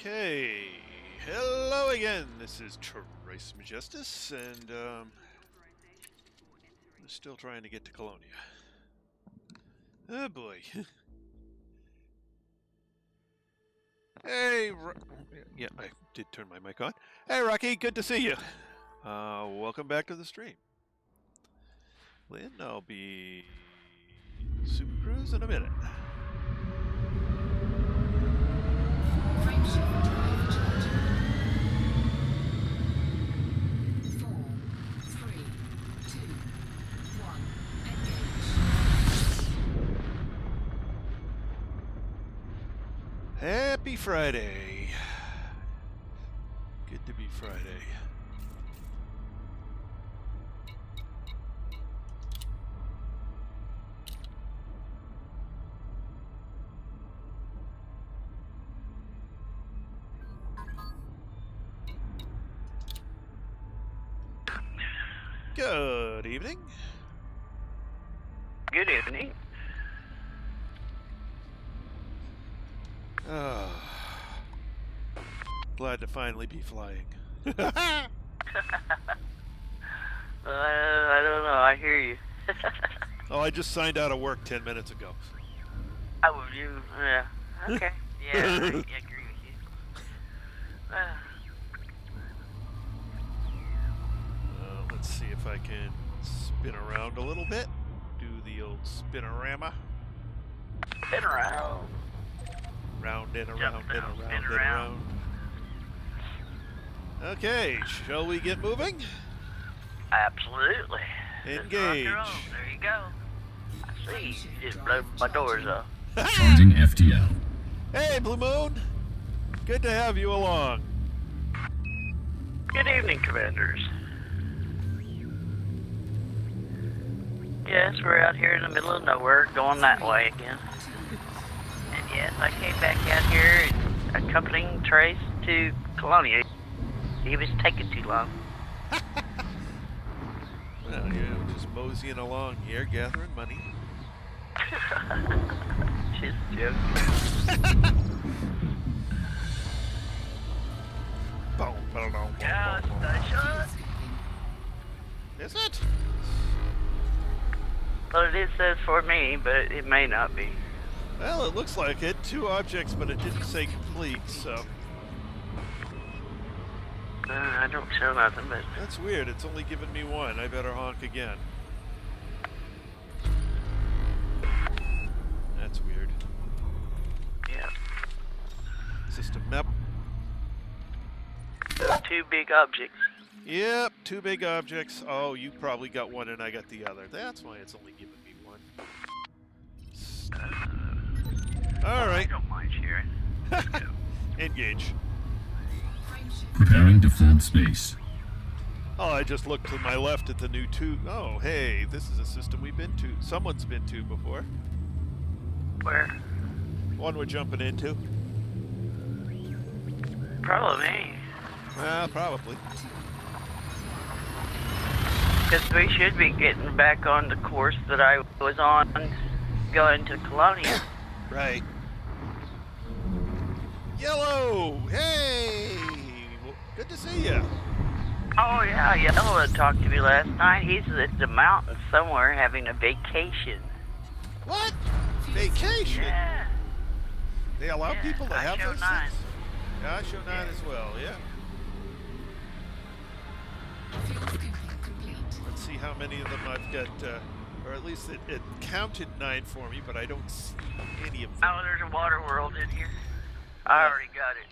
Okay, hello again. This is Trace Majestus, and I'm still trying to get to Colonia. Oh boy. Hey, yeah, I did turn my mic on. Hey, Rocky, good to see you. Welcome back to the stream. Lynn, I'll be Super Cruise in a minute. Happy Friday. Good to be Friday. Good evening. Good evening. Glad to finally be flying. I don't know. I hear you. Oh, I just signed out of work 10 minutes ago. Oh, you? Yeah. Okay. Yeah, I agree with you. Let's see if I can spin around a little bit. Do the old spinorama. Spin around. Round and around and around spin and around. around. Okay, shall we get moving? Absolutely. Engage. There you go. I see. You just blew my doors up. Charging FTL. Hey, Blue Moon. Good to have you along. Good evening, Commanders. Yes, we're out here in the middle of nowhere, going that way again. And yes, I came back out here accompanying Trace to Colonia. He was taking too long. Well, you're just moseying along here, gathering money. Just joking. Yeah, station. Is it? Well, it says for me, but it may not be. Well, it looks like it. 2 objects, but it didn't say complete, so... I don't show nothing, but... That's weird. It's only given me 1. I better honk again. That's weird. Yeah. System map. Those 2 big objects. Yep, 2 big objects. Oh, you probably got 1 and I got the other. That's why it's only given me 1. Alright. I don't mind sharing. Let's go. Engage. Preparing to flood space. Oh, I just looked to my left at the new 2. Oh, hey, this is a system we've been to. Someone's been to before. Where? One we're jumping into. Probably me. Well, probably. Because we should be getting back on the course that I was on going to Colonia. Right. Yellow! Hey! Well, good to see you. Oh, yeah, Yellow had talked to me last night. He's at the mountain somewhere having a vacation. What? Vacation? Yeah. They allow people to have show those 9. things? Yeah, I show 9 as well, yeah. Let's see how many of them I've got, or at least it counted 9 for me, but I don't see any of them. Oh, there's a water world in here. I already got it.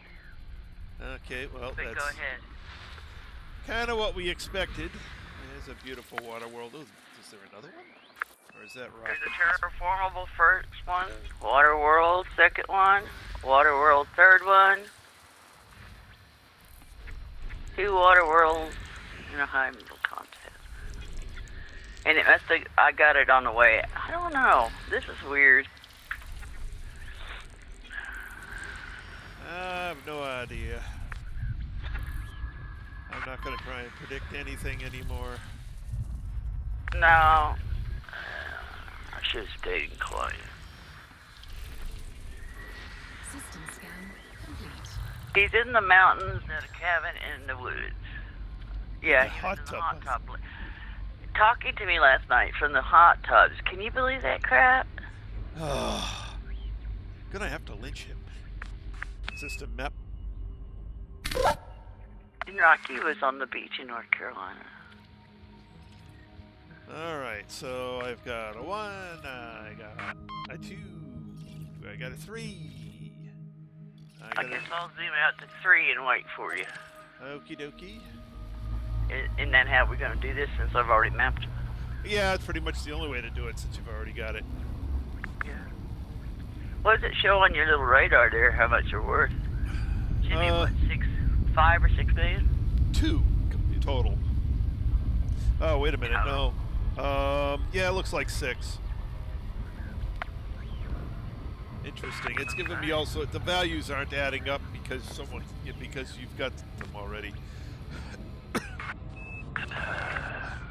Okay, well, But that's go ahead. kind of what we expected. There's a beautiful water world. Oh, is there another one? Or is that right? There's a terraformable first one, water world second one, water world third one, 2 water worlds in a high middle contest. And it must have, I got it on the way. I don't know. This is weird. I have no idea. I'm not going to try and predict anything anymore. No. I should have stayed in Colonia. System scan complete. He's in the mountains at a cabin in the woods. Yeah, The he was hot in the tub. hot tub. Talking to me last night from the hot tubs. Can you believe that crap? Gonna have to lynch him. System map. And Rocky was on the beach in North Carolina. Alright, so I've got a 1, I got a 2, I got a 3. I guess I'll zoom out to 3 and wait for you. Okie dokie. Isn't that how we're going to do this since I've already mapped? Yeah, it's pretty much the only way to do it since you've already got it. Yeah. What does it show on your little radar there, how much you're worth? Should be what, 5 or 6 million? 2 total. Oh, wait a minute, no. Yeah, it looks like 6. Interesting. It's giving me also, the values aren't adding up because because you've got them already.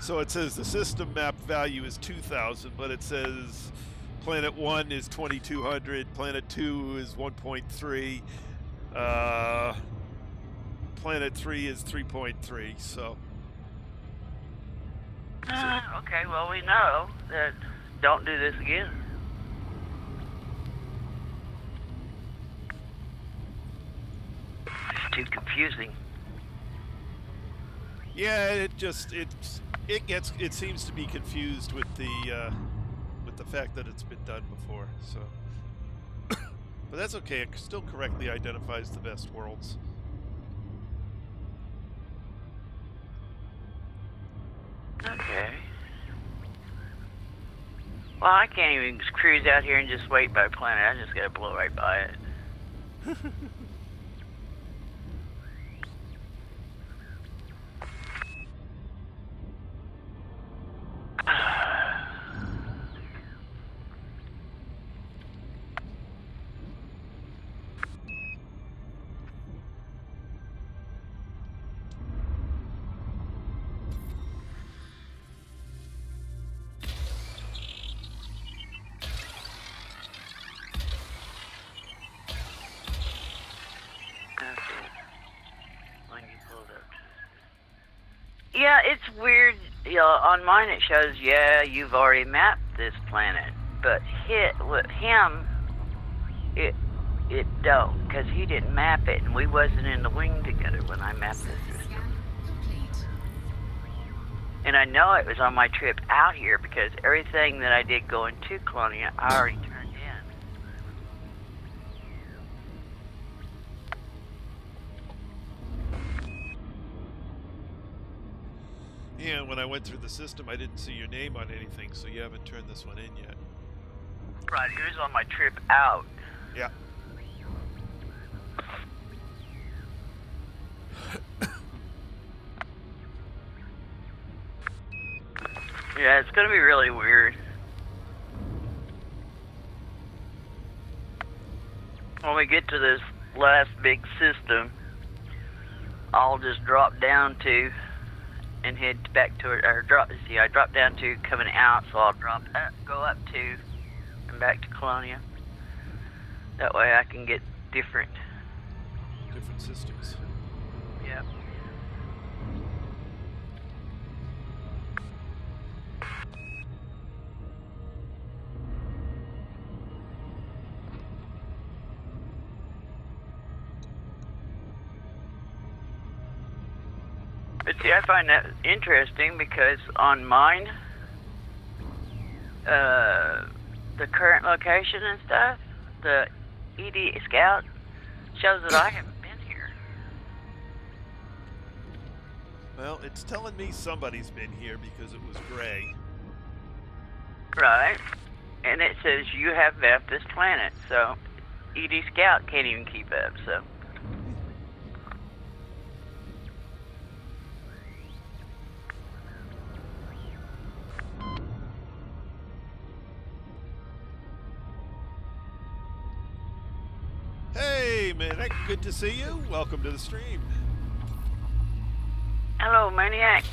So it says the system map value is 2,000, but it says planet 1 is 2,200, planet 2 is 1.3, planet 3 is 3.3, so. Okay, well, we know that don't do this again. It's too confusing. Yeah, it seems to be confused with the fact that it's been done before, so. But that's okay, it still correctly identifies the best worlds. Okay. Well, I can't even cruise out here and just wait by planet. I just gotta blow right by it. Yeah, it's weird. You know, on mine it shows, yeah, you've already mapped this planet, but with him, it don't, because he didn't map it, and we wasn't in the wing together when I mapped this system. And I know it was on my trip out here because everything that I did going to Colonia, I already turned in. Yeah, when I went through the system, I didn't see your name on anything, so you haven't turned this one in yet. Right, he was on my trip out. Yeah. Yeah, it's gonna be really weird. When we get to this last big system, I'll just drop down to and head back to it, or I dropped down to coming out, so I'll go up to and back to Colonia. That way I can get different systems. Yeah. But see, I find that interesting because on mine, the current location and stuff, the ED Scout shows that I haven't been here. Well, it's telling me somebody's been here because it was gray. Right. And it says you have mapped this planet, so ED Scout can't even keep up, so. Hey, Maniac, good to see you. Welcome to the stream. Hello, Maniac.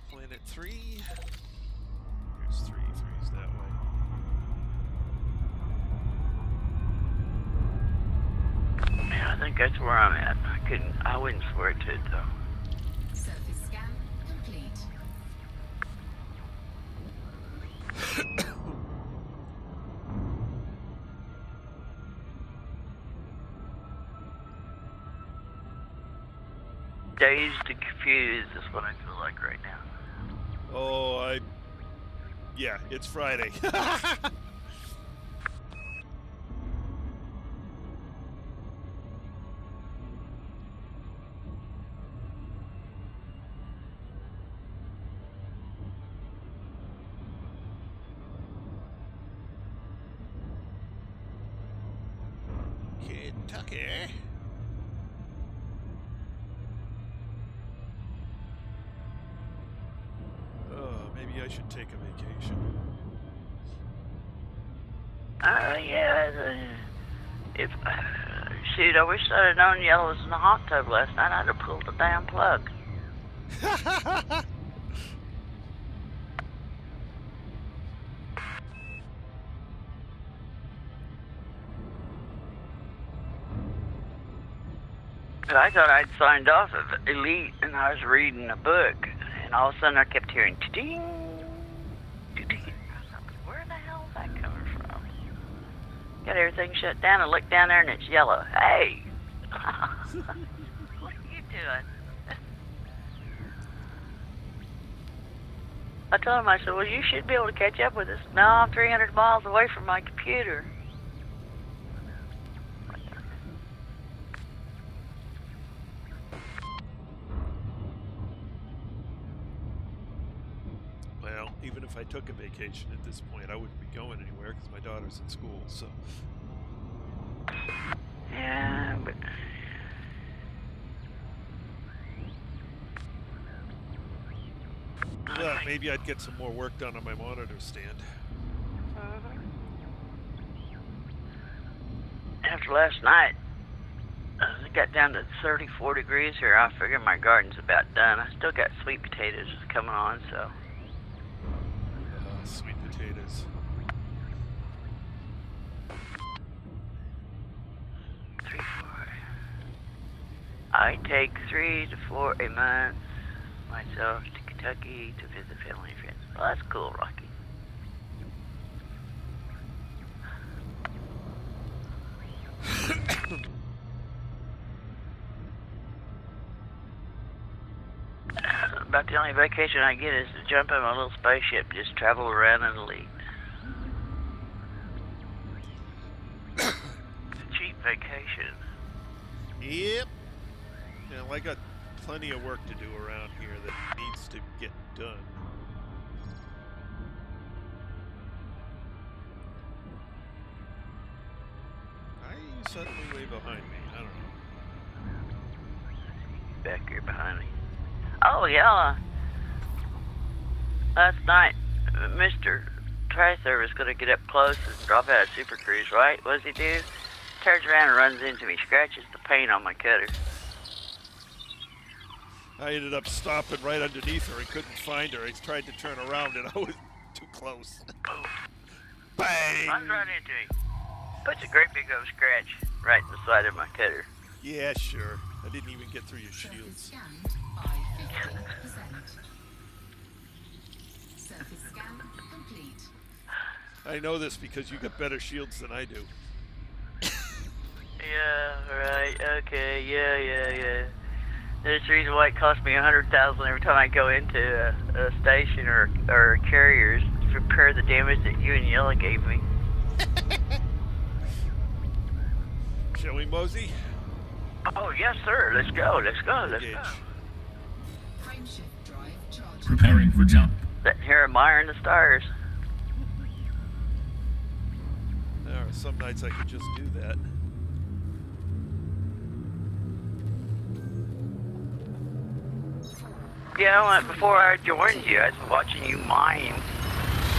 Planet 3. Here's 3. 3's that way. Yeah, I think that's where I'm at. I wouldn't swear to it though. Surface scan complete. Dazed and confused is what I feel like right now. Oh, yeah, it's Friday. Kentucky. Maybe I should take a vacation. Yeah. If shoot, I wish I'd have known yellow was in the hot tub last night. I'd have pulled the damn plug. I thought I'd signed off of Elite, and I was reading a book, and all of a sudden I kept hearing ding, ding. Where the hell is that coming from? Got everything shut down, and look down there, and it's yellow. Hey, what are you doing? I told him, I said, well, you should be able to catch up with us. No, I'm 300 miles away from my computer. Well, even if I took a vacation at this point, I wouldn't be going anywhere because my daughter's in school, so. Yeah, but... Well, maybe I'd get some more work done on my monitor stand. After last night, it got down to 34 degrees here. I figure my garden's about done. I still got sweet potatoes coming on, so. Sweet potatoes. 3, 4. I take 3 to 4 a month myself to Kentucky to visit family and friends. Well, that's cool, Rocky. About the only vacation I get is to jump in my little spaceship, just travel around in Elite. It's a cheap vacation. Yep. Yeah, well, I got plenty of work to do around here that needs to get done. Why are you suddenly way behind me? I don't know. Back here behind me. Oh, yeah. Last night, Mr. Tri-Server was going to get up close and drop out a Super Cruise, right? What does he do? Turns around and runs into me, scratches the paint on my cutter. I ended up stopping right underneath her and couldn't find her. I tried to turn around and I was too close. Bang! Runs right into me. Puts a great big old scratch right in the side of my cutter. Yeah, sure. I didn't even get through your Surface shields. scanned by 50%. Surface scan complete. I know this because you got better shields than I do. Yeah, right, okay, yeah. There's the reason why it costs me $100,000 every time I go into a station or carriers to repair the damage that you and Yella gave me. Shall we mosey? Oh, yes, sir. Let's go. Engage. Frameshift drive charged. Preparing for jump. Sitting here admiring the stars. There are some nights I could just do that. Yeah, before I joined you, I was watching you mine.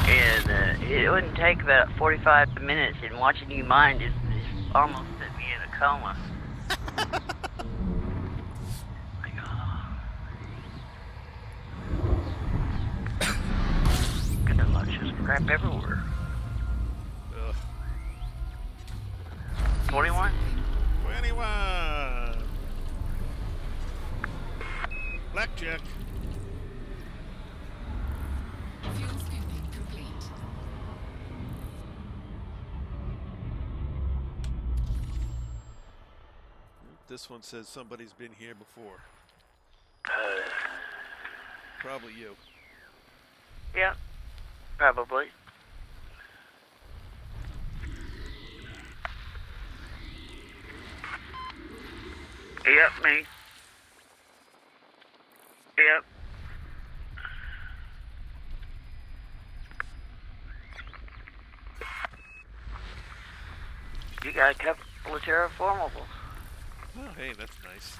And it wouldn't take about 45 minutes, and watching you mine just almost put me in a coma. Like, oh. 1 Crap everywhere. Ugh. 21? 21! Blackjack. Fuel scooping complete. This one says somebody's been here before. Probably you. Yeah, probably. Yep, me. Yep. You got a couple of terraformables. Oh, hey, that's nice.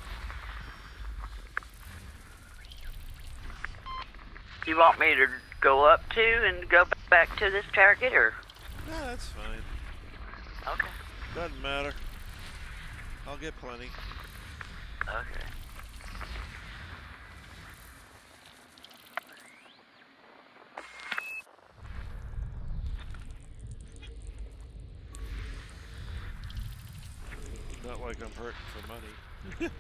You want me to go up to and go back to this target, or? No, that's fine. Okay. Doesn't matter. I'll get plenty. Okay. Not like I'm hurting for money.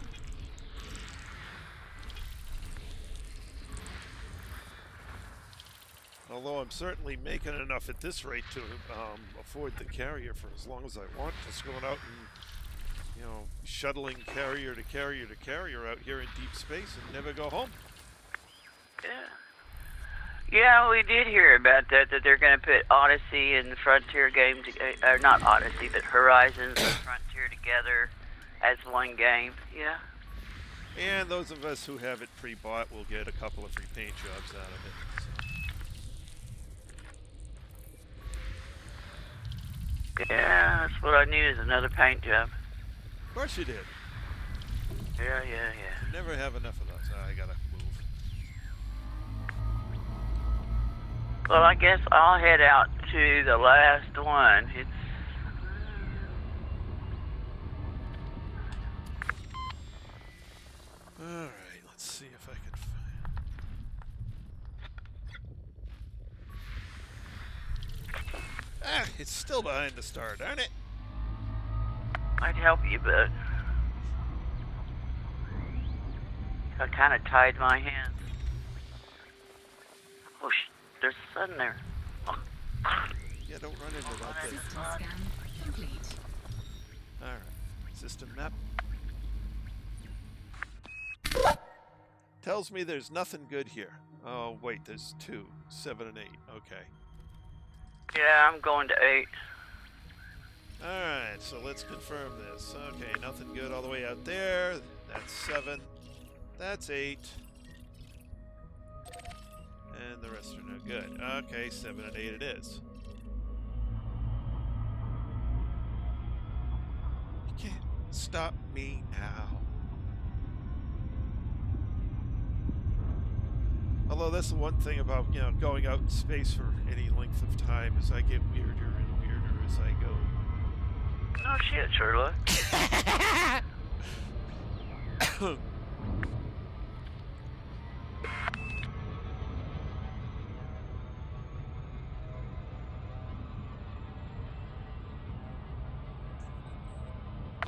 Although I'm certainly making enough at this rate to afford the carrier for as long as I want. Just going out and, you know, shuttling carrier to carrier to carrier out here in deep space and never go home. Yeah. Yeah, we did hear about that they're going to put Odyssey and Frontier game, or not Odyssey, but Horizons and Frontier together as one game. Yeah. And those of us who have it pre-bought will get a couple of free paint jobs out of it. Yeah, that's what I need is another paint job. Of course you did. Yeah. Never have enough of those. I gotta move. Well, I guess I'll head out to the last one. It's Alright, let's see if I can find... Ah, it's still behind the star, darn it. I'd help you, but I kind of tied my hands. Oh, there's sun there. Oh. Yeah, don't run into that thing. System scan complete. Alright, system map. Tells me there's nothing good here. Oh, wait, there's 2, 7 and 8. Okay. Yeah, I'm going to 8. Alright, so let's confirm this. Okay, nothing good all the way out there. That's 7. That's 8. And the rest are no good. Okay, 7 and 8 it is. You can't stop me now. Although that's the one thing about, you know, going out in space for any length of time is I get weirder and weirder as I go. No shit, Sherlock.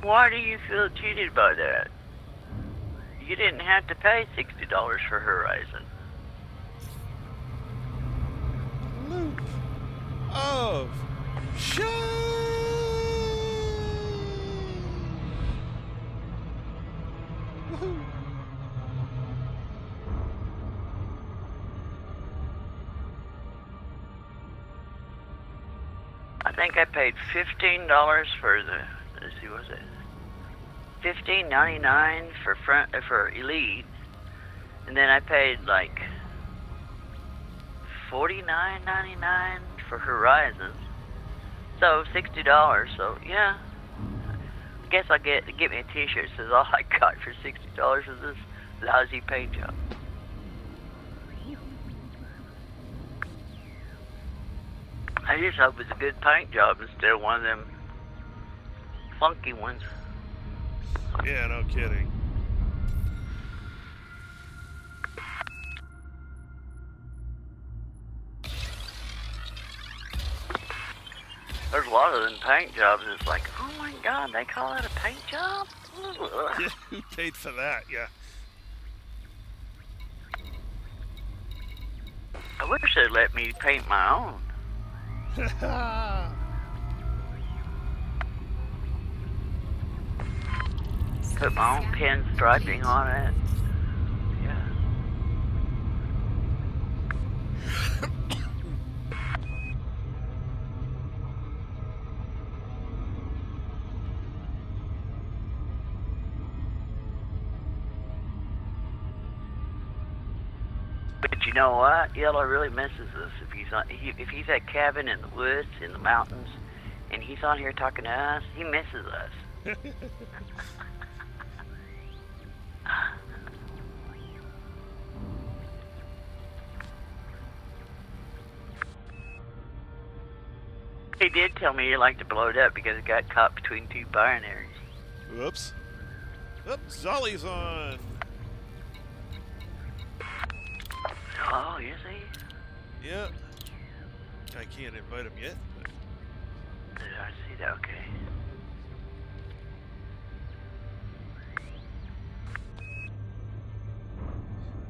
Why do you feel cheated by that? You didn't have to pay $60 for Horizon. Loop of shame. Woohoo. I think I paid $15 for the. Let's see, what was it? $15.99 for Elite, and then I paid like $49.99 for Horizons. So $60. So yeah, I guess I'll get me a T-shirt that says all I got for $60 is this lousy paint job. I just hope it's a good paint job instead of one of them funky ones. Yeah, no kidding. lot of them paint jobs, it's like, oh my god, they call it a paint job? Ugh. Yeah, who paid for that? Yeah. I wish they'd let me paint my own. Put my own pen striping on it. Yeah. But you know what? Yellow really misses us if he's at cabin in the woods, in the mountains, and he's on here talking to us. He misses us. He did tell me he liked to blow it up because it got caught between two binaries. Whoops. Oops, Zolly's on. Oh, you see? Yeah. I can't invite him yet. But... I see that, okay.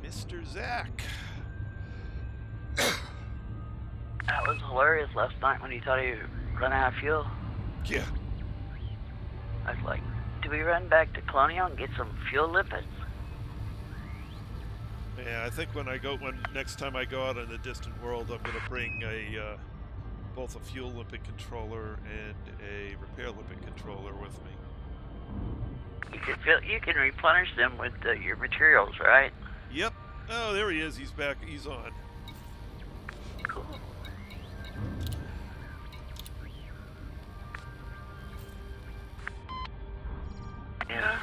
Mr. Zach. That was hilarious last night when he thought he run out of fuel. Yeah. I was like, do we run back to Colonia and get some fuel lipids? Yeah, I think when next time I go out in the distant world, I'm going to bring both a fuel limpet controller and a repair limpet controller with me. You can replenish them with your materials, right? Yep. Oh, there he is. He's back. He's on. Cool. Yeah.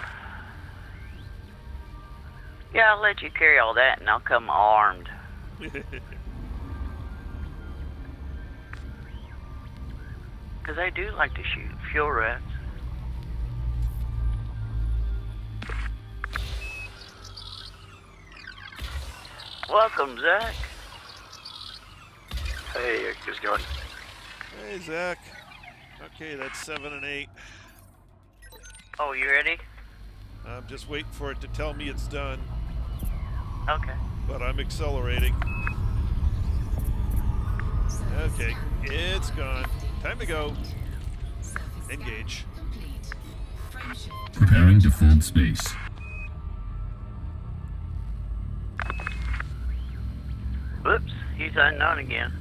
Yeah, I'll let you carry all that and I'll come armed. Because I do like to shoot fuel rats. Welcome, Zach. Hey, how's it going? Hey, Zach. Okay, that's 7 and 8. Oh, you ready? I'm just waiting for it to tell me it's done. Okay. But I'm accelerating. Okay, it's gone. Time to go. Engage. Preparing to fold space. Whoops, he's unknown again.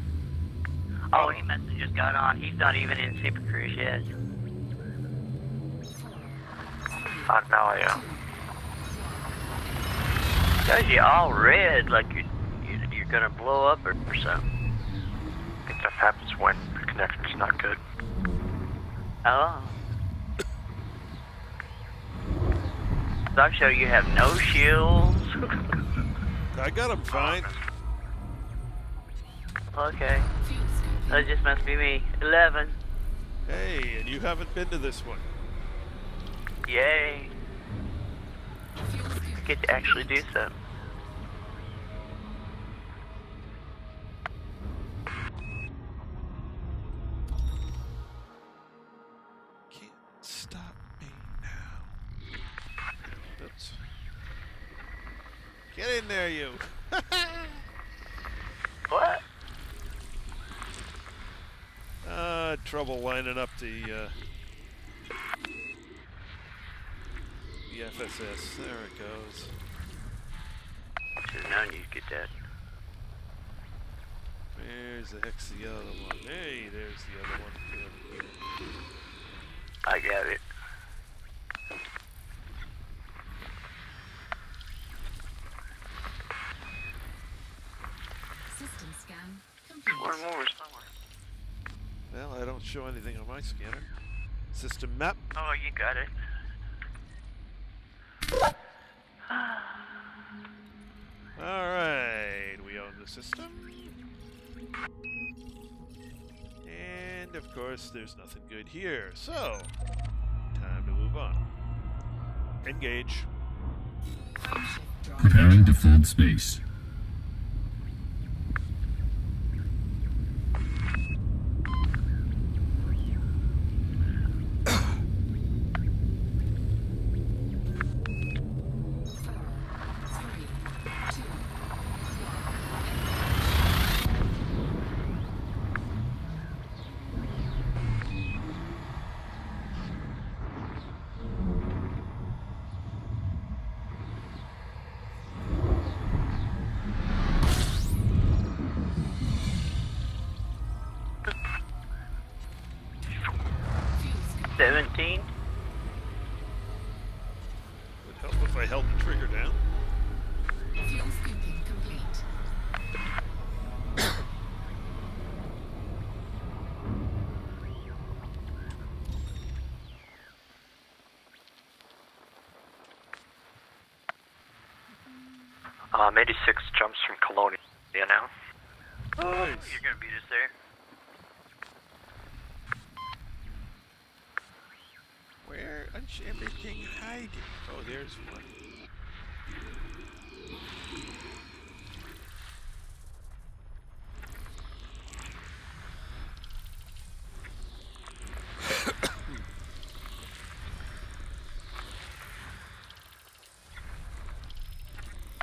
Oh, he must have just got on. He's not even in Super Cruise yet. Now I am. Guys, you all red, like you're gonna blow up or something. I think that happens when the connection's not good. Oh. So I'm sure you have no shields. I got him fine. Okay. That just must be me. 11. Hey, and you haven't been to this one. Yay. Get to actually do something. Can't stop me now. Oops. Get in there, you. What? Trouble lining up the FSS. There it goes. Should have known you'd get that. Where's the heck's the other one? Hey, there's the other one. I got it. System scan complete. One more somewhere. Well, I don't show anything on my scanner. System map. Oh, you got it. Alright, we own the system. And of course, there's nothing good here. So, time to move on. Engage. Preparing to fold space. 86 jumps from Colonia now. Oh, Nice. you're gonna beat us there. Where is everything hiding? Oh, there's one.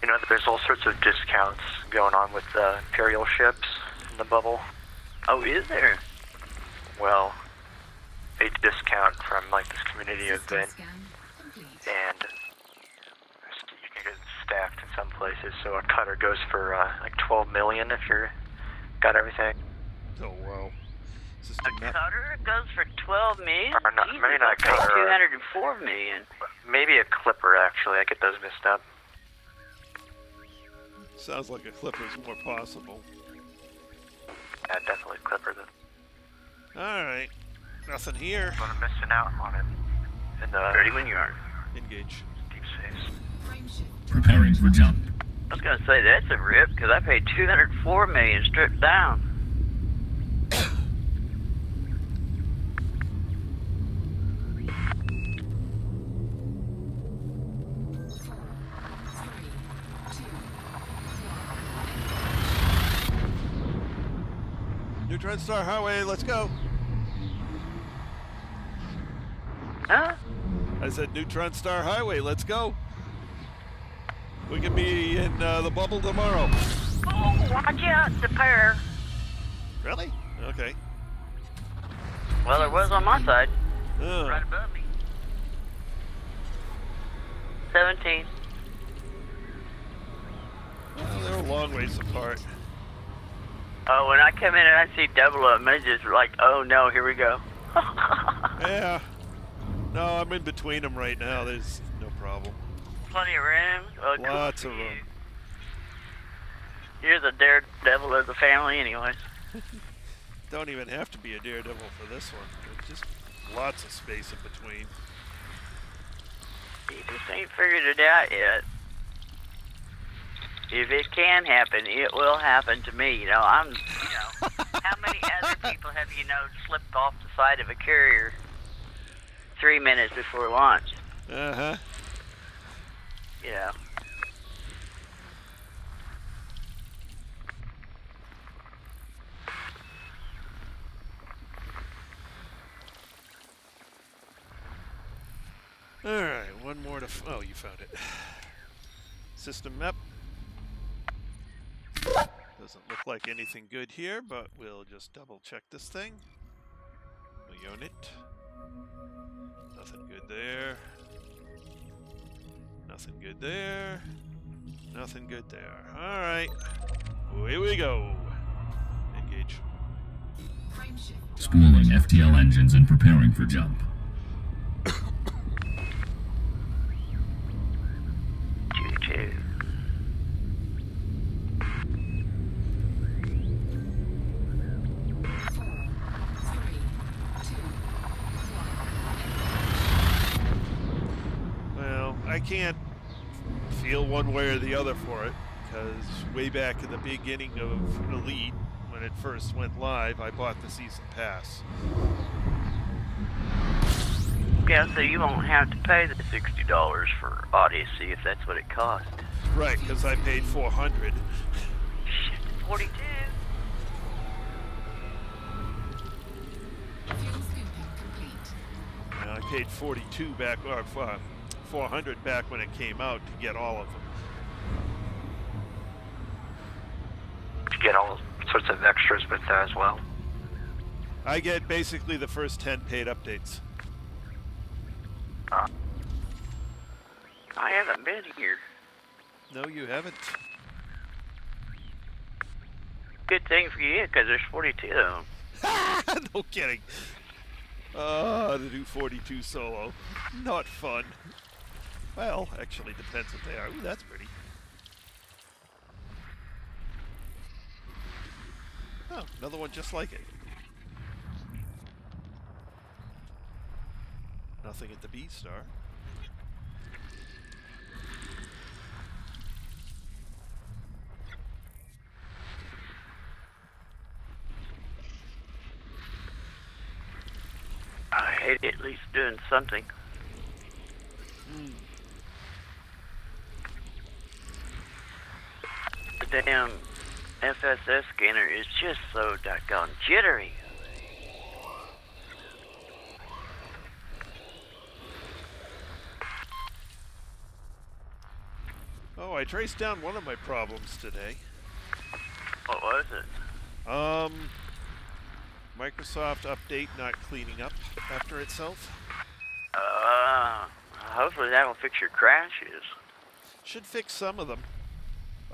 You know, there's all sorts of discounts going on with the Imperial ships in the bubble. Oh, is there? Well, a discount from like this community System event, scan complete. and you can get staffed in some places. So a cutter goes for like 12 million if you're got everything. Oh, wow. A System map. cutter goes for 12 million? Or not- Jesus, maybe not I paid cutter. 204 million. Maybe a clipper actually. I get those mixed up. Sounds like a clipper's more possible. Yeah, definitely a clipper though. Alright. Nothing here. But I'm missing out on it. In the Ready when you are. Engage. deep space. Frame shift. Preparing for jump. I was gonna say that's a rip because I paid 204 million stripped down. Neutron Star Highway, let's go. Huh? I said Neutron Star Highway, let's go. We can be in the bubble tomorrow. Oh, watch out, the pair. Really? Okay. Well, it was on my side, Oh. right above me. 17. Well, they're a long ways apart. Oh, when I come in and I see double of them, it's just like, oh no, here we go. Yeah. No, I'm in between them right now. There's no problem. Plenty of room. Oh, cool Lots for of you. room. You're the daredevil of the family, anyways. Don't even have to be a daredevil for this one. There's just lots of space in between. You just ain't figured it out yet. If it can happen, it will happen to me. You know, how many other people have slipped off the side of a carrier 3 minutes before launch? Uh-huh. You know. Alright, one more to... oh, you found it. System map. Doesn't look like anything good here, but we'll just double check this thing. No unit. Nothing good there. Nothing good there. Nothing good there. Alright. Away we go. Engage. Frame shift. Schooling FTL engines and preparing for jump. Choo-choo. Well, I can't feel one way or the other for it, because way back in the beginning of Elite, when it first went live, I bought the season pass. Yeah, so you won't have to pay the $60 for Odyssey if that's what it costs. Right, because I paid $400. Shit, 42. Fuel scooping complete. And I paid 42 back, or 400 back when it came out to get all of them. You get all sorts of extras with that as well. I get basically the first 10 paid updates. I haven't been here. No, you haven't. Good thing for you, because there's 42 of them. No kidding. To do 42 solo. Not fun. Well, actually depends if they are. Ooh, that's pretty. Oh, another one just like it. Nothing at the B star. it at least doing something. The damn FSS scanner is just so doggone jittery. Oh, I traced down one of my problems today. What was it? Microsoft update not cleaning up after itself. Hopefully that will fix your crashes. Should fix some of them.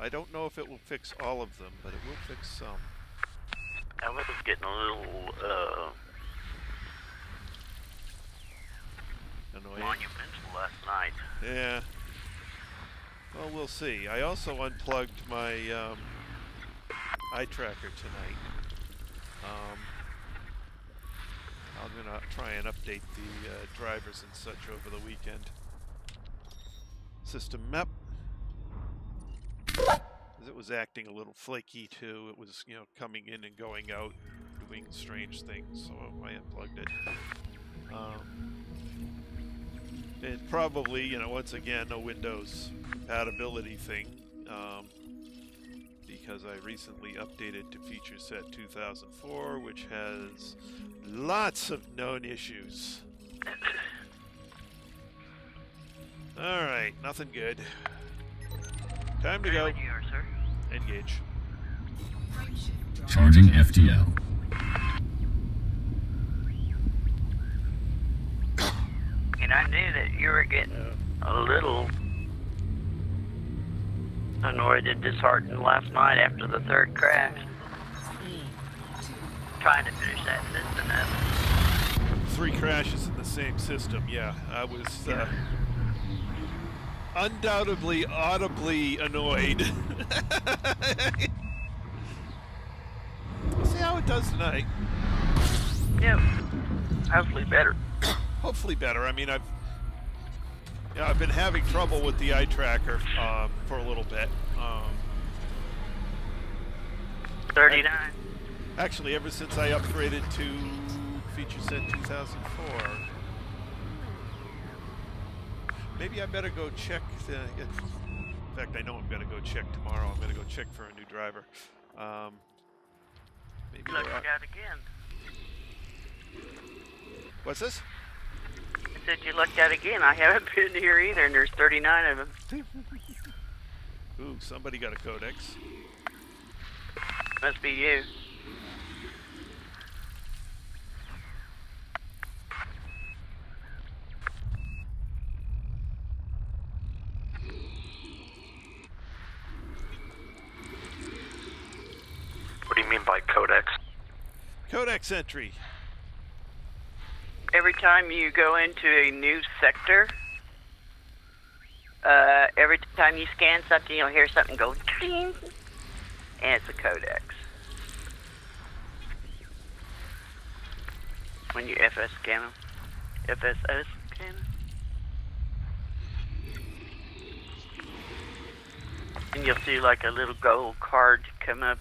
I don't know if it will fix all of them, but it will fix some. I was getting a little, Annoying. monumental last night. Yeah. Well, we'll see. I also unplugged my eye tracker tonight. I'm gonna try and update the drivers and such over the weekend. System map. 'Cause it was acting a little flaky too. It was, you know, coming in and going out, doing strange things. So I unplugged it. And probably, you know, once again, a Windows compatibility thing. Because I recently updated to feature set 2004, which has lots of known issues. Alright, nothing good. Time to go. Ready when you are, sir. Engage. Frameshift drive. Charging FTL. And I knew that you were getting a little annoyed and disheartened last night after the third crash. Trying to finish that system up. 3 crashes in the same system, yeah. I was undoubtedly, audibly annoyed. We'll see how it does tonight. Yep. Hopefully better. Hopefully better. I mean, I've been having trouble with the eye tracker for a little bit. 39. Actually, ever since I upgraded to feature set 2004. Maybe I better go check. In fact, I know I'm going to go check tomorrow. I'm going to go check for a new driver. Maybe Look there are- out again. What's this? I said you lucked out again. I haven't been here either, and there's 39 of them. Ooh, somebody got a codex. Must be you. What do you mean by codex? Codex entry. Every time you go into a new sector, every time you scan something, you'll hear something go ding, and it's a codex. When you FS scan them, FSS scan them, and you'll see like a little gold card come up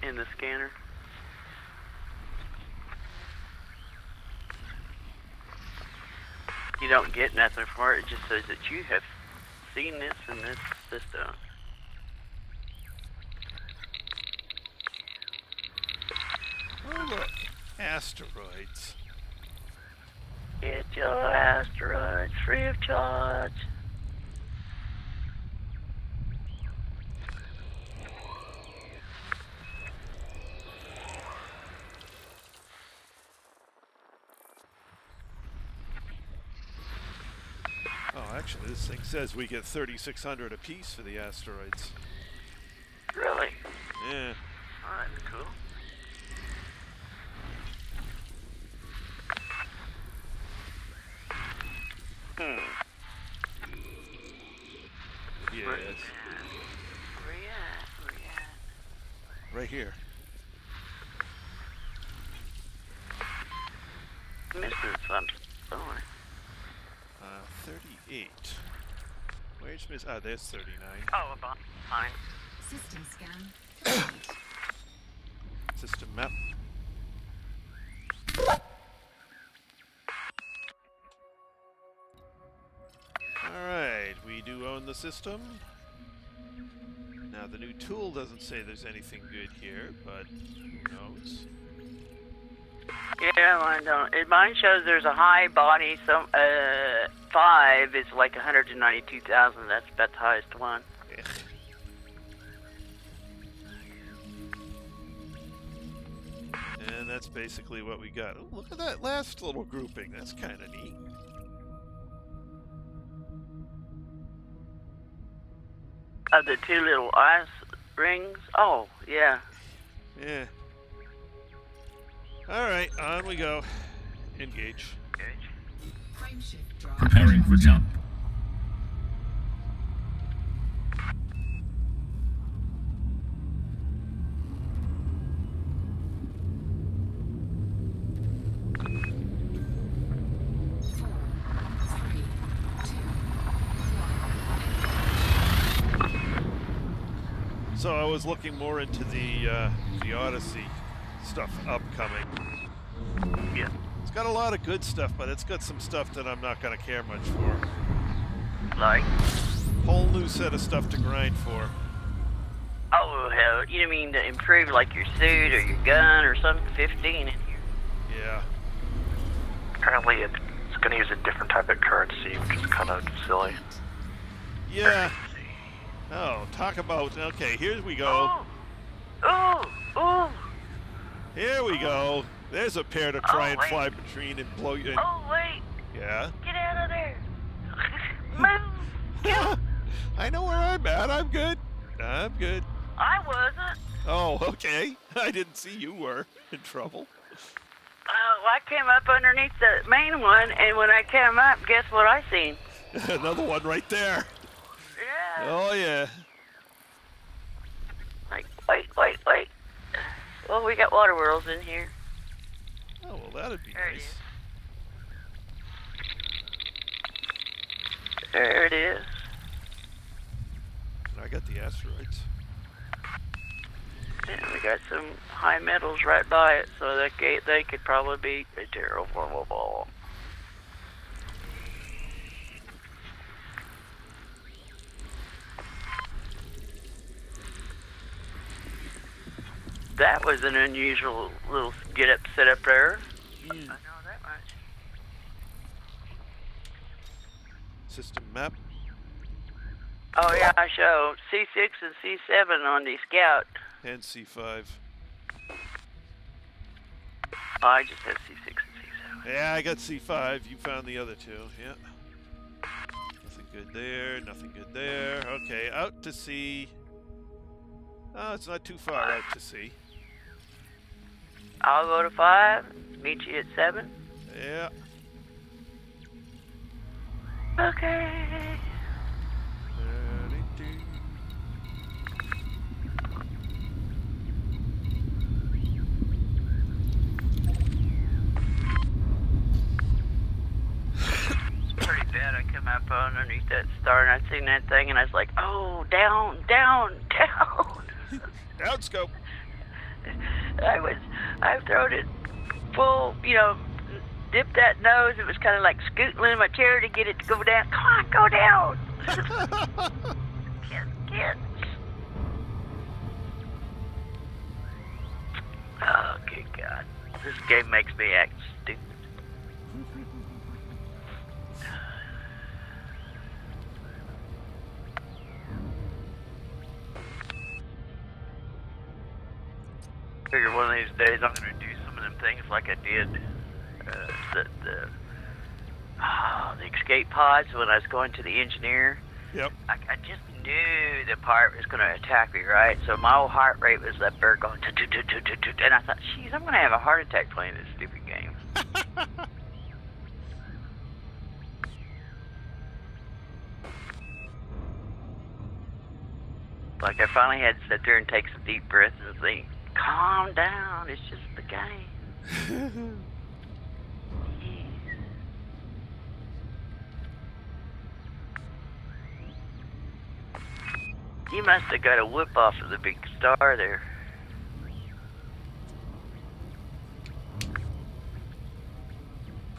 in the scanner. You don't get nothing for it. It just says that you have seen this in this system. Oh, look. Asteroids. Get your asteroids free of charge. Oh, actually, this thing says we get 3,600 apiece for the asteroids. Really? Yeah. Oh, that's cool. Yes. Where you at? Where you at? Right here. Missing something. Somewhere. 38. Where's Miss? Ah, there's 39. Oh, about fine. System scan complete. System map. system. Now the new tool doesn't say there's anything good here, but who knows? Yeah, mine don't. Mine shows there's a high body. 5 is like 192,000. That's about the highest one. Ugh. And that's basically what we got. Oh, look at that last little grouping. That's kind of neat. The 2 little ice rings. Oh, yeah. Yeah. Alright, on we go. Engage. Frameshift drive. Preparing for jump. So I was looking more into the Odyssey stuff upcoming. Yeah. It's got a lot of good stuff, but it's got some stuff that I'm not going to care much for. Like? Whole new set of stuff to grind for. Oh, hell. You mean to improve, like, your suit or your gun or something? 15 in here. Yeah. Apparently it's going to use a different type of currency, which is kind of silly. Yeah. Oh, talk about... Okay, here we go. Oh! Here we go. There's a pair to try and wait. fly between and blow you in. Oh, wait! Yeah? Get out of there! Move! I know where I'm at. I'm good. I'm good. I wasn't. Oh, okay. I didn't see you were in trouble. Well, I came up underneath the main one, and when I came up, guess what I seen? Another one right there. Yeah. Oh, yeah. Like, wait. Well, we got water worlds in here. Oh, well, that'd be There it nice. is. There it is. I got the asteroids. And we got some high metals right by it, so that they could probably be a terrible. That was an unusual little set up there. I know that much. System map. Oh yeah, I show C6 and C7 on the Scout. And C5. Oh, I just have C6 and C7. Yeah, I got C5. You found the other two. Yeah. Nothing good there. Nothing good there. Okay, out to sea. Oh, it's not too far out to sea. I'll go to 5. Meet you at 7. Yeah. Okay. Pretty bad. I come up underneath that star and I seen that thing and I was like, oh, down. Out scope. I've thrown it full, dipped that nose. It was kind of like scooting in my chair to get it to go down. Come on, go down. Get. Oh, good God. This game makes me act stupid. Figure one of these days I'm going to do some of them things like I did the escape pods when I was going to the engineer. Yep. I just knew the pirate was going to attack me, right? So my whole heart rate was up there going, and I thought, geez, I'm going to have a heart attack playing this stupid game. Like I finally had to sit there and take some deep breaths and think, calm down, it's just the game. You must have got a whip off of the big star there.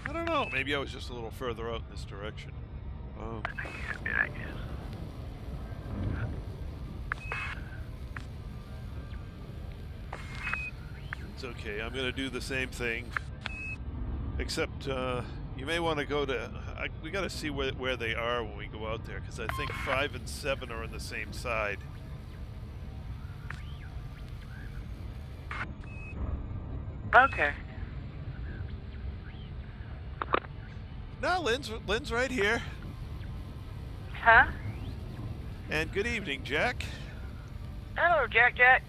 I don't know. Maybe I was just a little further out in this direction. Oh. I guess. It's okay. I'm going to do the same thing. Except you may want to go to... we got to see where they are when we go out there, because I think 5 and 7 are on the same side. Okay. No, Lynn's right here. Huh? And good evening, Jack. Hello, Jack.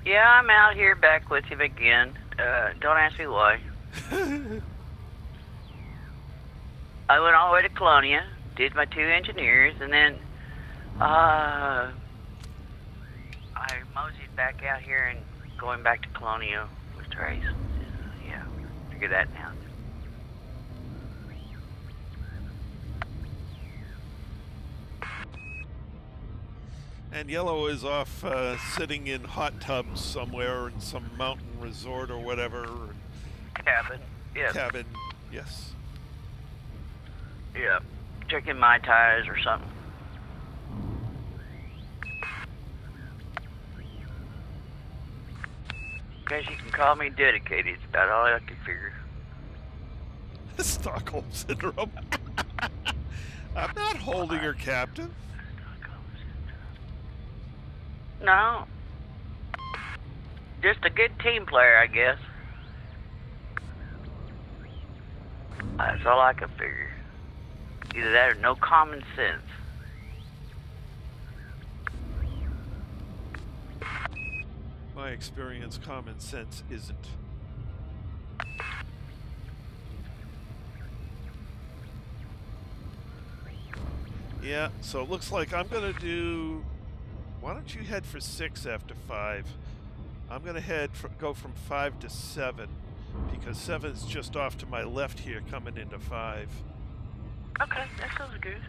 Yeah, I'm out here back with him again. Don't ask me why. I went all the way to Colonia, did my 2 engineers, and then I moseyed back out here and going back to Colonia with Trace. Yeah, figure that out. And Yellow is off sitting in hot tubs somewhere in some mountain resort or whatever. Cabin. Yeah. Cabin, yes. Yeah. Drinking Mai Tais or something. Guess you can call me dedicated. It's about all I can figure. Stockholm Syndrome. I'm not holding her captive. No. Just a good team player, I guess. That's all I can figure. Either that or no common sense. My experience, common sense isn't. Yeah, so it looks like I'm gonna do... Why don't you head for 6 after 5? I'm gonna go from 5 to 7, because 7's just off to my left here, coming into 5. Okay, that sounds good.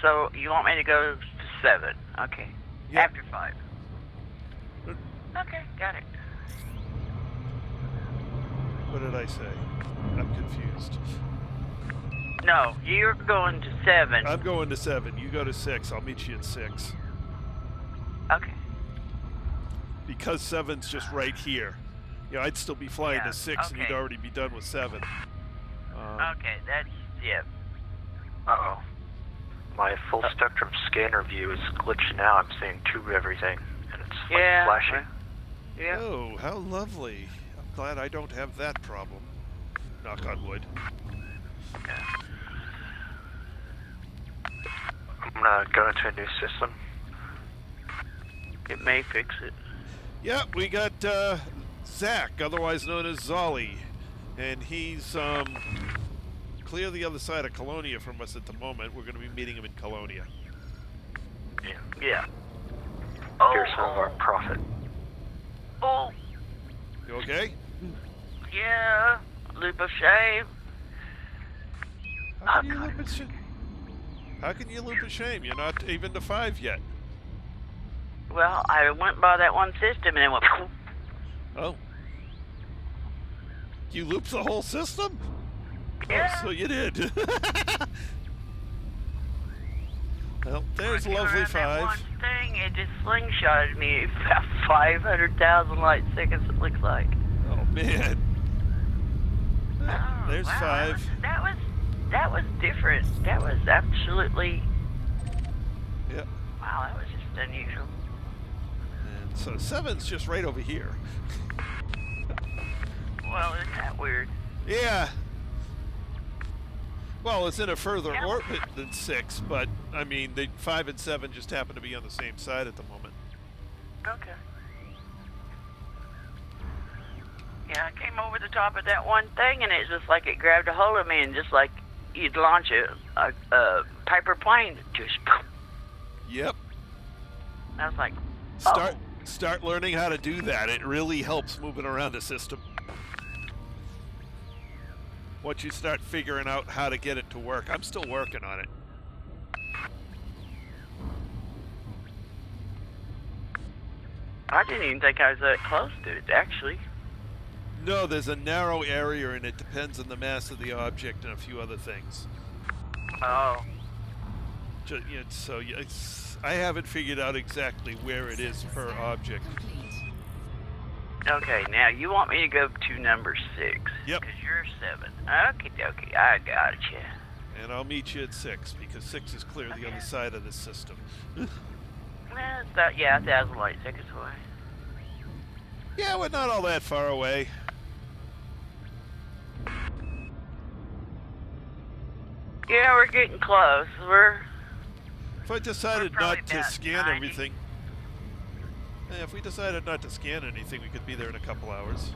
So you want me to go to 7? Okay. Yep. After 5. Okay, got it. What did I say? I'm confused. No, you're going to 7. I'm going to 7. You go to 6. I'll meet you at 6. Okay. Because 7's just right here. You know, I'd still be flying Yeah, to 6 and you'd okay. already be done with 7. Okay, that's... yeah. Uh-oh. My full spectrum scanner view is glitching out. I'm seeing 2 of everything, and it's like flashing. Yeah. Oh, how lovely. I'm glad I don't have that problem. Knock on wood. I'm gonna go into a new system. It may fix it. Yeah, we got Zach, otherwise known as Zolly. And he's clear the other side of Colonia from us at the moment. We're going to be meeting him in Colonia. Yeah. Here's some of our profit. Oh, You okay? yeah. Loop of shame. How can you loop a shame? How can you loop a shame? You're not even to 5 yet. Well, I went by that one system and it went... Oh. You looped the whole system? Yeah. Oh, so you did. Well, there's Working lovely around that 5. one thing, it just slingshotted me about 500,000 light seconds, it looks like. Oh, man. Oh, There's wow, 5. That was different. That was absolutely... Yeah. Wow, that was just unusual. And so 7's just right over here. Well, isn't that weird? Yeah. Well, it's in a further orbit than 6, but, I mean, 5 and 7 just happen to be on the same side at the moment. Okay. Yeah, I came over the top of that one thing, and it's just like it grabbed a hold of me, and just like you'd launch a Piper plane, just... Yep. I was like, Start learning how to do that. It really helps moving around a system. Once you start figuring out how to get it to work. I'm still working on it. I didn't even think I was that close to it, actually. No, there's a narrow area, and it depends on the mass of the object and a few other things. Oh. I haven't figured out exactly where it is per object. Okay, now you want me to go to number 6. Yep. Because you're 7. Okie dokie, I got you. And I'll meet you at 6, because 6 is clearly on the side of this system. Well, it's about, yeah, 1,000 light seconds away. Yeah, we're not all that far away. Yeah, we're getting close. If I decided probably not to about scan 90. everything... If we decided not to scan anything, we could be there in a couple hours.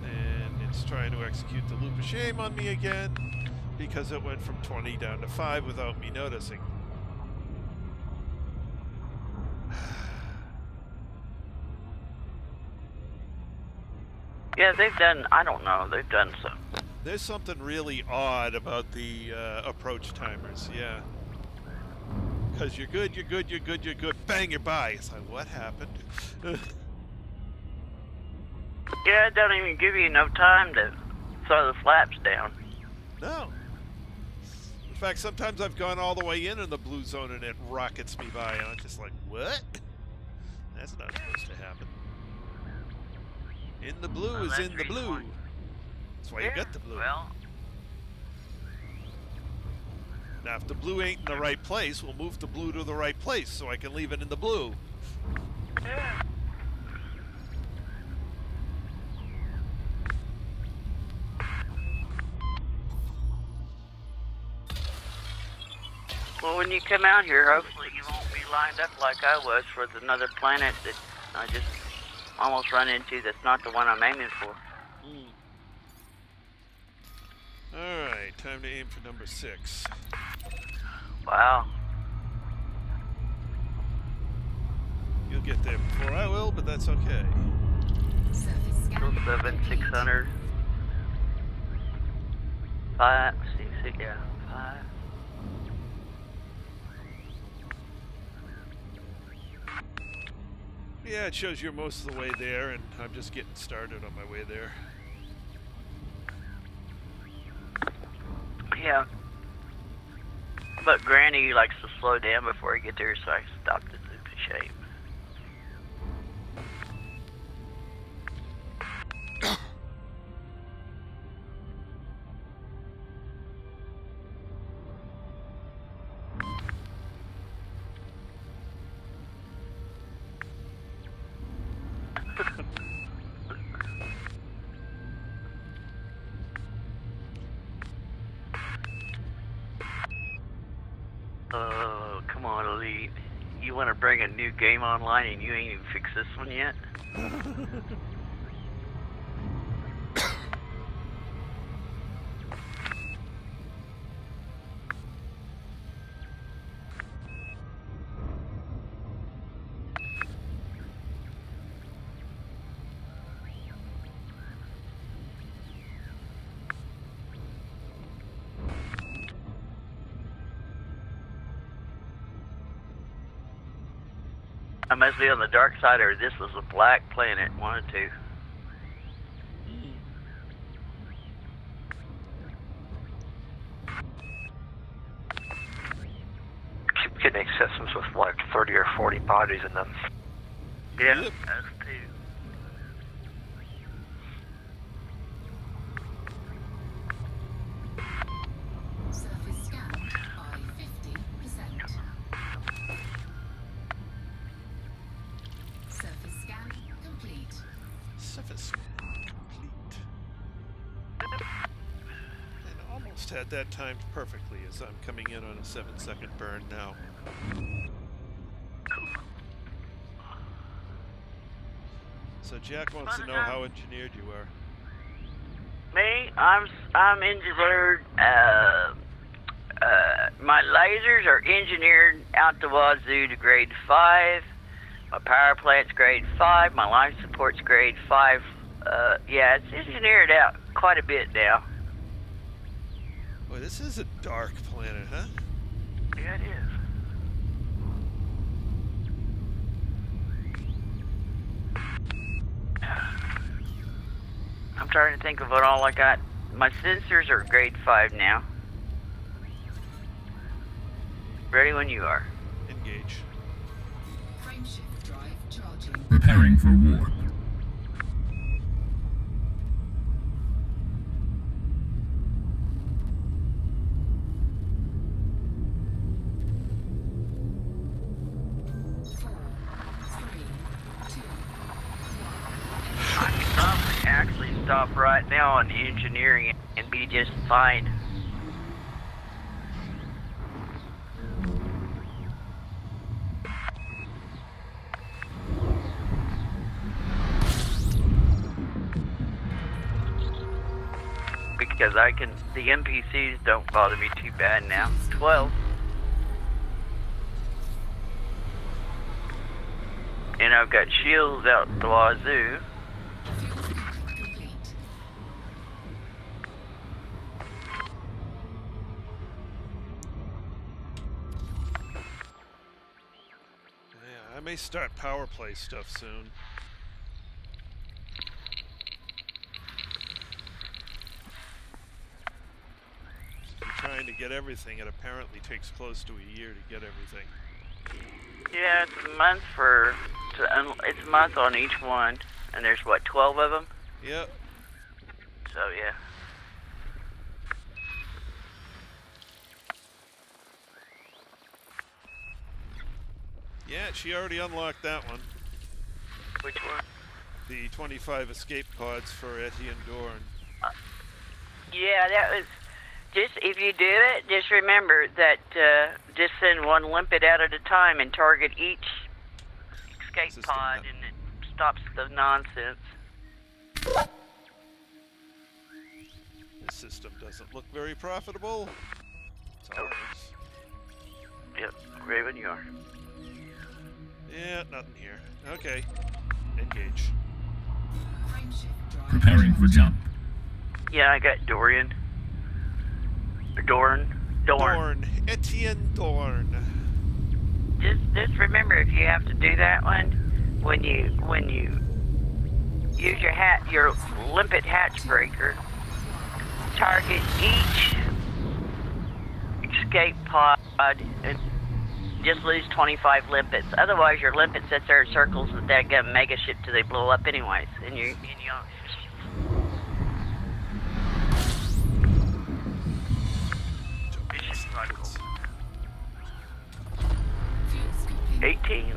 And it's trying to execute the loop of shame on me again, because it went from 20 down to 5 without me noticing. Yeah, they've done, I don't know, they've done some. There's something really odd about the approach timers, yeah. Because you're good, you're good, you're good, you're good, bang, you're by. It's like, what happened? Yeah, it don't even give you enough time to throw the flaps down. No. In fact, sometimes I've gone all the way in the blue zone and it rockets me by, and I'm just like, what? That's not supposed to happen. In the blue is in the blue. That's why you got the blue. Well, Now, if the blue ain't in the right place, we'll move the blue to the right place so I can leave it in the blue. yeah. Well, when you come out here, hopefully you won't be lined up like I was for another planet that I just almost run into that's not the one I'm aiming for. Alright, time to aim for number 6. Wow. You'll get there before I will, but that's okay. Surface scan. 600. 5, 6, yeah, 5. Yeah, it shows you're most of the way there, and I'm just getting started on my way there. Yeah. But Granny likes to slow down before I get there, so I stopped at the shape. Oh, come on, Elite. You want to bring a new game online and you ain't even fixed this one yet? I must be on the dark side, or this was a black planet, one or two. Keep getting systems with like 30 or 40 bodies in them. Yeah, Yep. that's two. Surface scan by 50%. Surface scan complete. Surface complete. And almost had that timed perfectly as I'm coming in on a 7-second burn now. So Jack wants to know how engineered you are. Me, I'm engineered. My lasers are engineered out the wazoo to grade 5. My power plant's grade 5. My life support's grade 5. Yeah, it's engineered out quite a bit now. Boy, this is a dark planet, huh? Yeah, it is. I'm trying to think of what all I got. My sensors are grade 5 now. Ready when you are. Engage. Frameshift drive charging. Preparing Preparing for warp. I can actually stop right now on engineering and be just fine. Because the NPCs don't bother me too bad now. 12. And I've got shields out the wazoo. Yeah, I may start power play stuff soon. Trying to get everything, it apparently takes close to a year to get everything. Yeah, it's a month it's a month on each one, and there's what, 12 of them? Yep. So yeah. Yeah, she already unlocked that one. Which one? The 25 escape pods for Etienne Dorn. Yeah, that was... Just, if you do it, just remember that just send one limpet out at a time and target each escape pod, and it stops the nonsense. This system doesn't look very profitable. It's ours. Yep, Raven, you are. Yeah, nothing here. Okay. Engage. Preparing for jump. Yeah, I got Dorian. Dorn. Etienne Dorn. Just remember, if you have to do that one, when you use your limpet hatch breaker, target each escape pod and just lose 25 limpets. Otherwise, your limpet sits there in circles with that gun mega ship till they blow up anyways, and you. Cool. 18.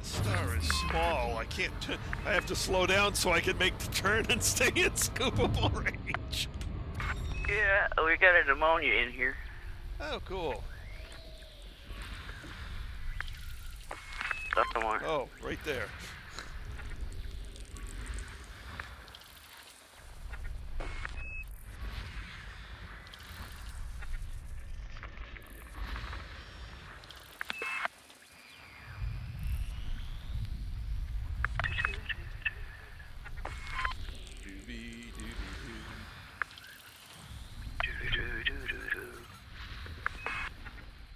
The star is small. I can't. I have to slow down so I can make the turn and stay in scoopable range. Yeah, we got a pneumonia in here. Oh, cool. Oh, right there.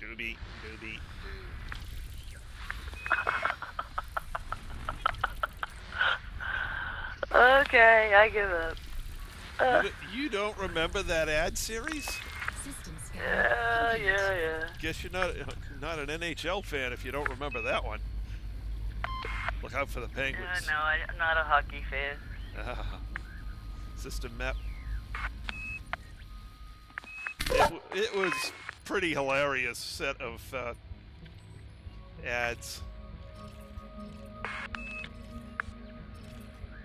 Doobie, doobie. Okay, I give up. You don't remember that ad series? Yeah. Guess you're not an NHL fan if you don't remember that one. Look out for the Penguins. No, I'm not a hockey fan. System map. It was pretty hilarious set of ads.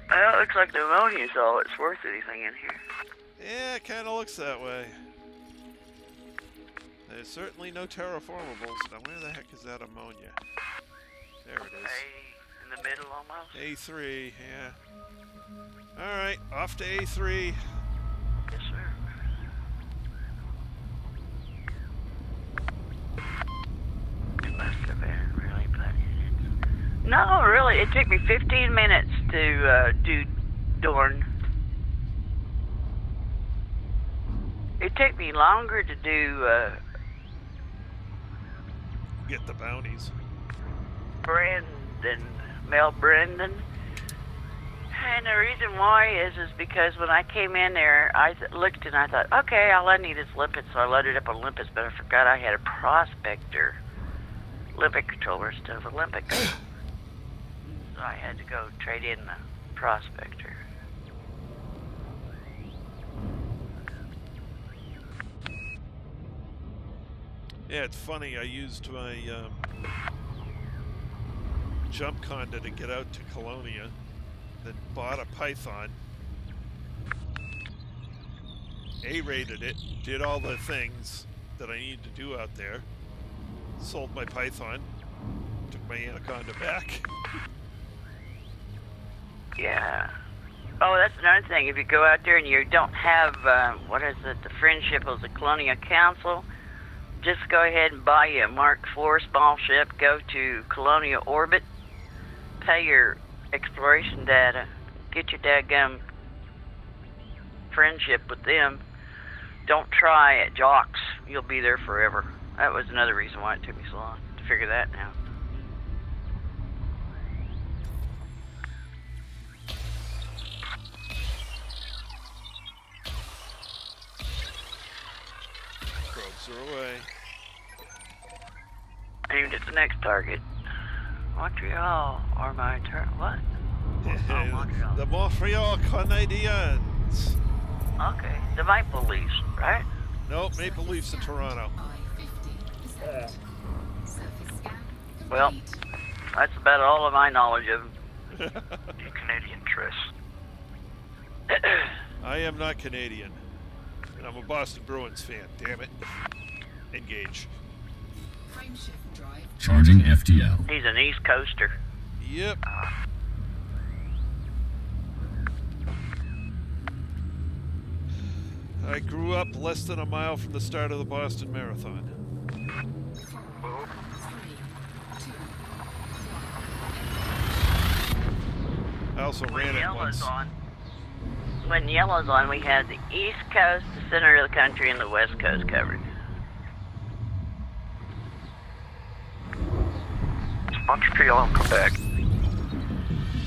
Well, it looks like pneumonia's all it's worth anything in here. Yeah, it kind of looks that way. There's certainly no terraformables. Now, where the heck is that ammonia? There it is. In the middle almost? A3, yeah. Alright, off to A3. Yes, sir. No, really, it took me 15 minutes to do Dorn. It took me longer to do Get the bounties. Mel Brandon. And the reason why is because when I came in there, I looked and I thought, okay, all I need is limpets, so I loaded up Olympus, but I forgot I had a prospector limpet controller instead of Olympic. So I had to go trade in the prospector. Yeah, it's funny. I used my jump conda to get out to Colonia, then bought a Python, A-rated it, did all the things that I needed to do out there, sold my Python, took my Anaconda back. Yeah. Oh, that's another thing. If you go out there and you don't have, what is it, the friendship of the Colonia Council, just go ahead and buy you a Mark IV small ship, go to Colonia Orbit, pay your exploration data, get your dadgum friendship with them. Don't try at Jocks. You'll be there forever. That was another reason why it took me so long to figure that out. Probes are away. Aimed at the next target. Montreal, or my turn. What? Oh, Montreal. The Montreal Canadiens. Okay, the Maple Leafs, right? Nope, Maple Leafs in Toronto. By 50%. Surface scan Well, complete. that's about all of my knowledge of them. You Canadian Triss. I am not Canadian. And I'm a Boston Bruins fan, damn it. Engage. Frameshift drive. Charging FTL. He's an East Coaster. Yep. I grew up less than a mile from the start of the Boston Marathon. 4, 3, 2, I also ran it once. When yellow's on, we had the East Coast, the center of the country, and the West Coast covered. It's Montreal and Quebec.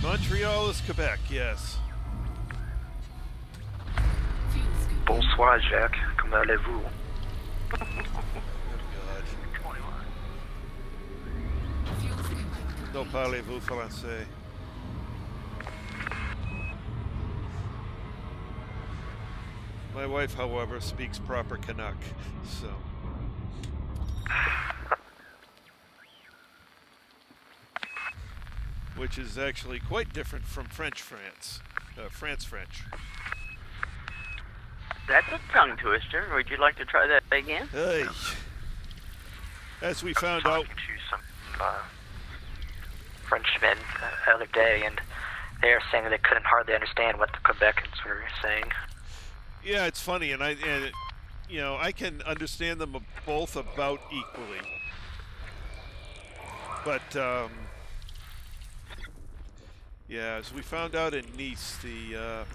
Montreal is Quebec, yes. fuel scoop. Bonsoir, Jacques. Comment allez-vous? Oh, God. Fuel scoop complete. No parlez-vous français. My wife, however, speaks proper Canuck, so... Which is actually quite different from French. French. That's a tongue twister. Would you like to try that again? Hey. As we found out... talking to some Frenchmen the other day, and they were saying they couldn't hardly understand what the Quebecans were saying. Yeah, it's funny, and you know, I can understand them both about equally. But yeah, as we found out in Nice, the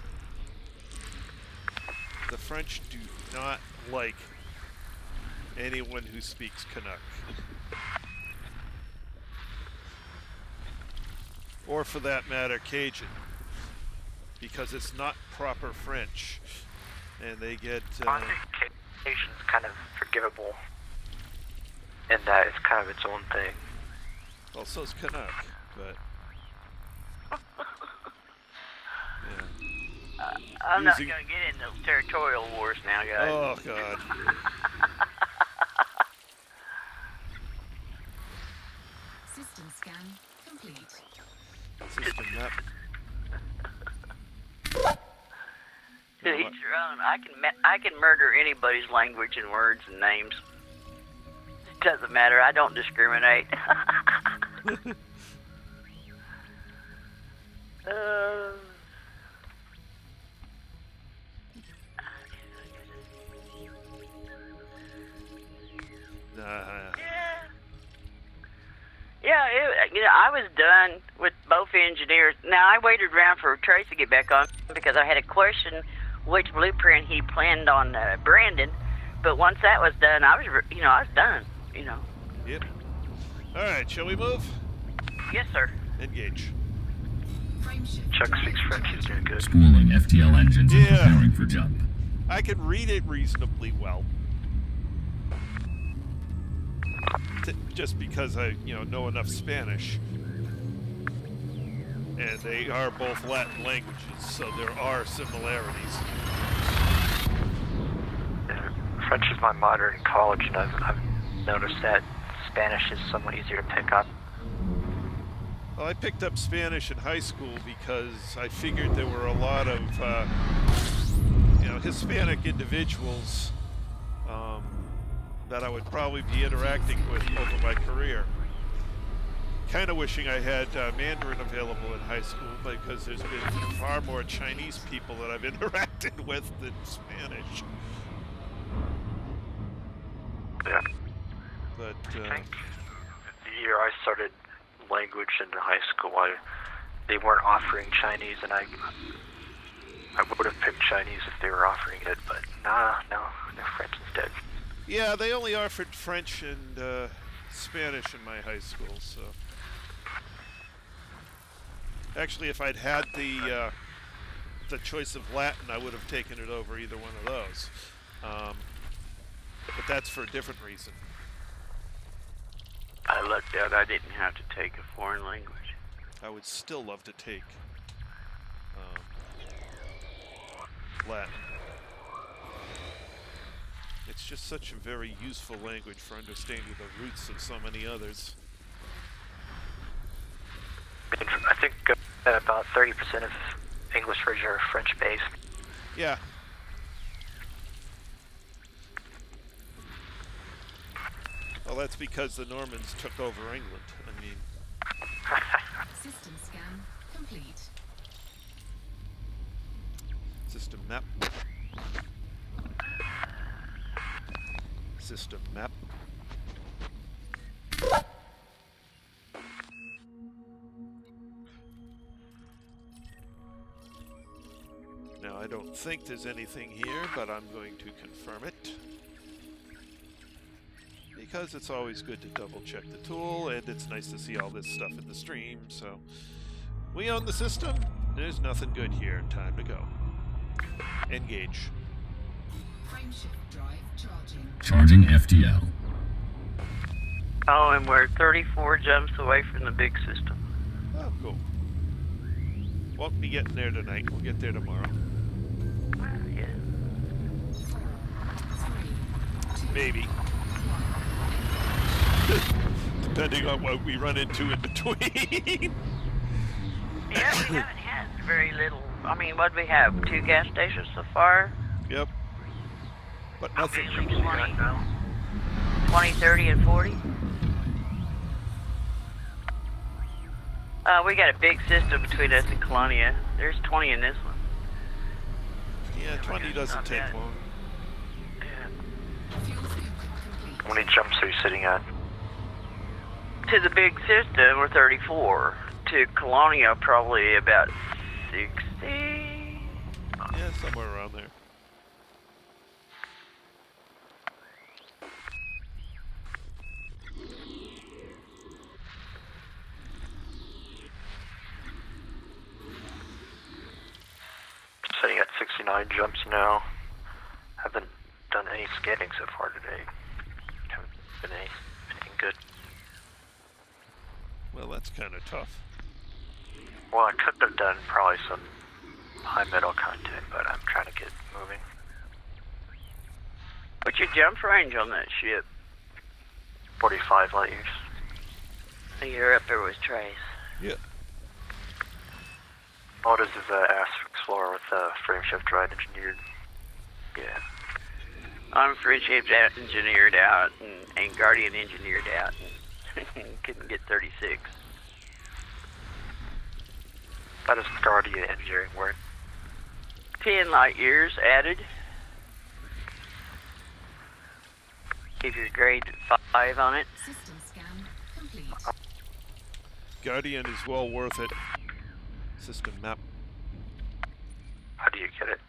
French do not like anyone who speaks Canuck, or for that matter, Cajun, because it's not proper French. And they get... I think Cajun's kind of forgivable in that it's kind of its own thing. Well, so's Canuck, but... Yeah. I'm not Using- going to get into those territorial wars now, guys. Oh, God. System scan complete. System map. To each your own. I can murder anybody's language and words and names. It doesn't matter. I don't discriminate. Yeah, I was done with both engineers. Now, I waited around for Trace to get back on because I had a question which blueprint he planned on Brandon. But once that was done, I was done, Yep. All right, shall we move? Yes, sir. Engage. Frame shift Chuck drive speaks French, he's doing good. Schooling FTL engines and Yeah. preparing for jump. I can read it reasonably well. Just because I, know enough Spanish. And they are both Latin languages, so there are similarities. Yeah, French is my minor in college, and I've noticed that Spanish is somewhat easier to pick up. Well, I picked up Spanish in high school because I figured there were a lot of, Hispanic individuals that I would probably be interacting with over my career. Kind of wishing I had Mandarin available in high school because there's been far more Chinese people that I've interacted with than Spanish. Yeah. But, I think the year I started language in high school, they weren't offering Chinese, and I would have picked Chinese if they were offering it, but no French instead. yeah, they only offered French and Spanish in my high school, so... Actually, if I'd had the choice of Latin, I would have taken it over either one of those. But that's for a different reason. I lucked out I didn't have to take a foreign language. I would still love to take Latin. It's just such a very useful language for understanding the roots of so many others. I think about 30% of English versions are French-based. Yeah. Well, that's because the Normans took over England. I mean... System scan complete. System map. System map. Now, I don't think there's anything here, but I'm going to confirm it. Because it's always good to double check the tool, and it's nice to see all this stuff in the stream, so... We own the system. There's nothing good here. Time to go. Engage. Frame shift drive charging. Charging FTL. Oh, and we're 34 jumps away from the big system. Oh, cool. Won't be getting there tonight. We'll get there tomorrow. Yeah. 4, 3, 2, Maybe. 1. Depending on what we run into in between. Yeah, we haven't had very little. I mean, what do we have? 2 gas stations so far? Yep. But nothing. Usually 20, 20, 30, and 40. We got a big system between us and Colonia. There's 20 in this one. Yeah, 20 doesn't Not take bad. long. Yeah. Fuel system complete. How many jumps are you sitting at? To the big system, we're 34. To Colonia, probably about 60. Yeah, somewhere around there. Sitting at 69 jumps now. Haven't done any scanning so far today. Haven't been anything good. Well, that's kind of tough. Well, I could have done probably some high metal content, but I'm trying to get moving. What's your jump range on that ship? 45 light years. You're up there with Trace. Yeah. All it is Ask Explorer with frame shift drive engineered. Yeah. I'm friendship engineered out and Guardian engineered out and couldn't get 36. How does Guardian engineering work? 10 light years added. Give your grade 5 on it. System scan complete. Guardian is well worth it. System map. How do you get it?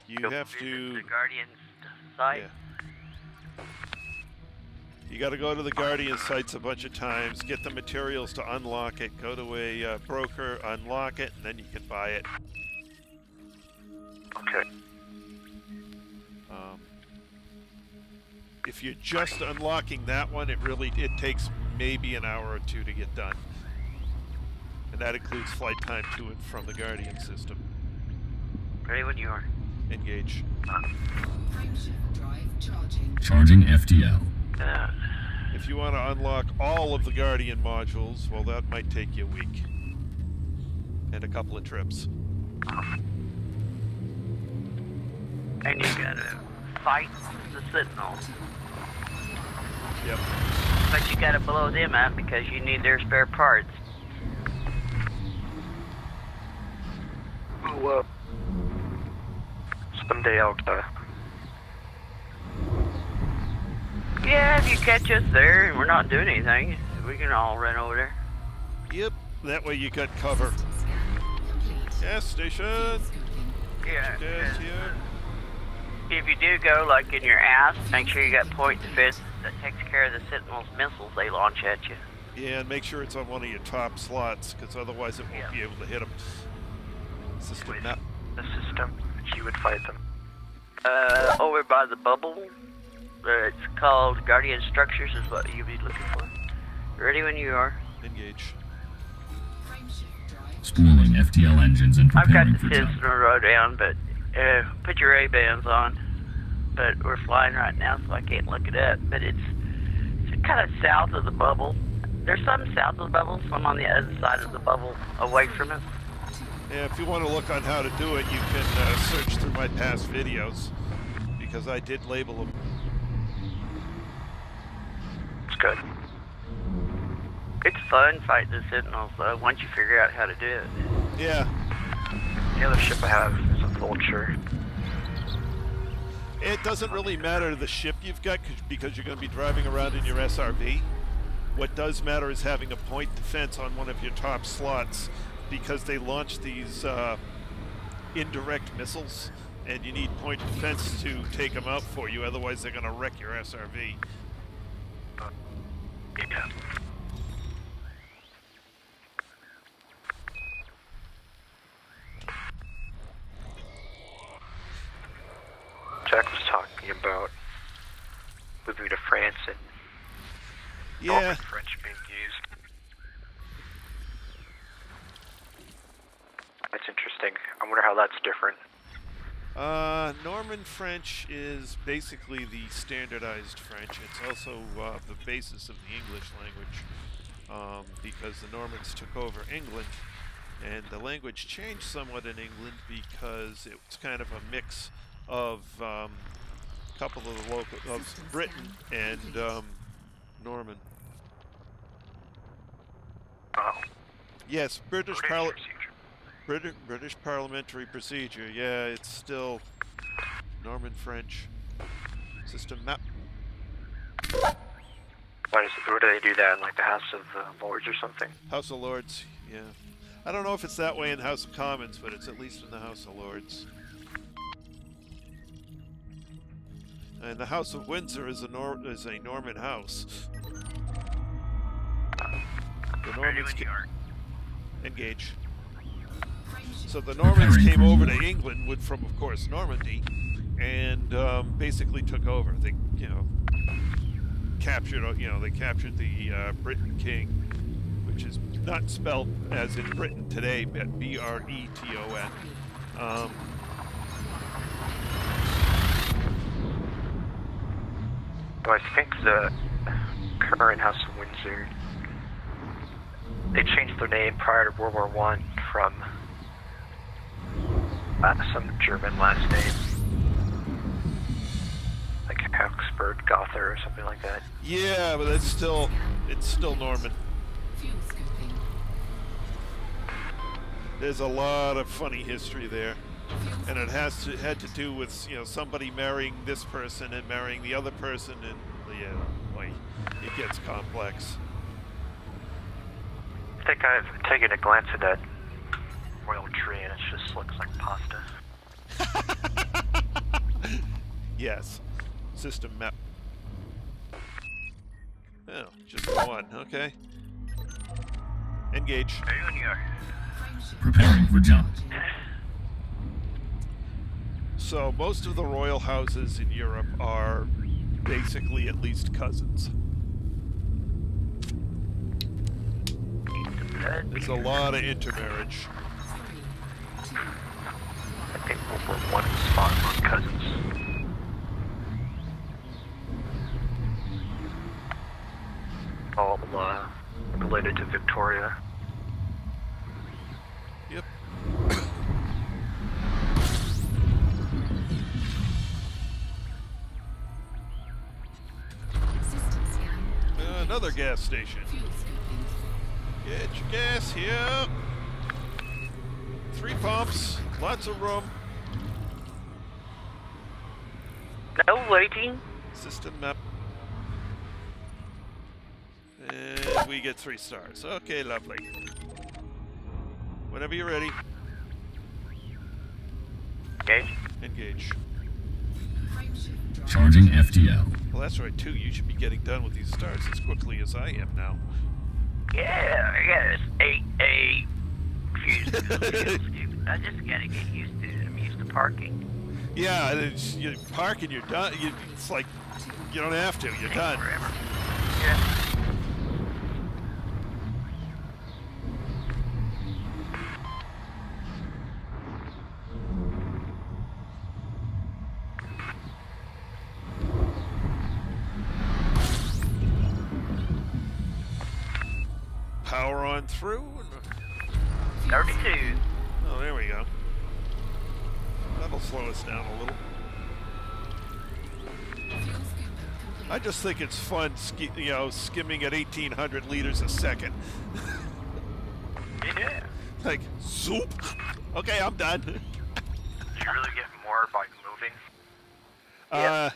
You Go have visit to... the Guardian site. Yeah. You got to go to the Guardian sites a bunch of times, get the materials to unlock it, go to a broker, unlock it, and then you can buy it. Okay. If you're just unlocking that one, it takes maybe an hour or two to get done. And that includes flight time to and from the Guardian system. Ready when you are. Engage. Frameshift drive charging. Charging FTL. If you want to unlock all of the Guardian modules, well, that might take you a week. And a couple of trips. And you gotta fight the Sentinels. Yep. But you gotta blow them up because you need their spare parts. Well, someday I'll Yeah, if you catch us there and we're not doing anything, we can all run over there. Yep. That way you got cover. System scan complete. Gas station. Scoping. Yeah. Gas here. If you do go like in your ass, make sure you got point defense that takes care of the Sentinel's missiles they launch at you. Yeah, and make sure it's on one of your top slots, because otherwise it won't Yeah. be able to hit them. System With map. the system, you would fight them. Over by the bubble, it's called Guardian Structures is what you'd be looking for. Ready when you are. Engage. Frameshift drive. Spooling FTL engines and I've got preparing the for jump. Sentinel row down, but put your A-bands on. But we're flying right now, so I can't look it up. But it's kind of south of the bubble. There's some south of the bubble, some on the other side of the bubble, away from it. Yeah, if you want to look on how to do it, you can search through my past videos, because I did label them. It's good. It's fun fighting the Sentinels, though, once you figure out how to do it. Yeah, The other ship I have is a Vulture. it doesn't really matter the ship you've got, because you're going to be driving around in your SRV. What does matter is having a point defense on one of your top slots, because they launch these indirect missiles, and you need point defense to take them out for you, otherwise they're going to wreck your SRV. Yeah. Jack was talking about moving to France and Yeah, Norman French being used. That's interesting. I wonder how that's different. Norman French is basically the standardized French. It's also the basis of the English language, because the Normans took over England, and the language changed somewhat in England because it was kind of a mix of a couple of the local of Britain and Norman. Oh, Yes, British procedure. British parliamentary procedure. Yeah, it's still Norman French. System map. Where do they do that in, like, the House of Lords or something? House of Lords. Yeah, I don't know if it's that way in House of Commons, but it's at least in the House of Lords. And the House of Windsor is a Norman house. The Normans engage. So the Normans came over to England from, of course, Normandy, and basically took over. They, captured. They captured the Briton King, which is not spelled as in Britain today, but B-R-E-T-O-N. Well, I think the current House of Windsor, they changed their name prior to World War I from some German last name, like Habsburg Gotha or something like that. Yeah, but it's still Norman. Fuel scoping. There's a lot of funny history there, and it had to do with somebody marrying this person and marrying the other person, and yeah, boy, it gets complex. I think I've taken a glance at that royal tree and it just looks like pasta. Yes, system map. Just the one, okay. Engage. Frameshift Preparing for jump. So most of the royal houses in Europe are basically at least cousins. There's a lot of intermarriage. 3, 2, I think we're one spot on cousins. All related to Victoria. Yep. system scan. Another gas station. Fuel scoping. Get your gas here. 3 pumps, lots of room. No waiting. System map. And we get 3 stars. Okay, lovely. Whenever you're ready, Okay. engage. Frameshift drive. Charging FTL. Well, that's right, too. You should be getting done with these stars as quickly as I am now. Yeah, I got this 8A fuse. I just gotta get used to it. I'm used to parking. Yeah, and you park and you're done. It's like you don't have to. You're done. Forever. Yeah. Power on through. 32. Oh, there we go. That'll slow us down a little. Fuel scooping complete. I just think it's fun, skimming at 1,800 liters a second. Yeah. Like, zoop. Okay, I'm done. Do you really get more by moving? Yeah.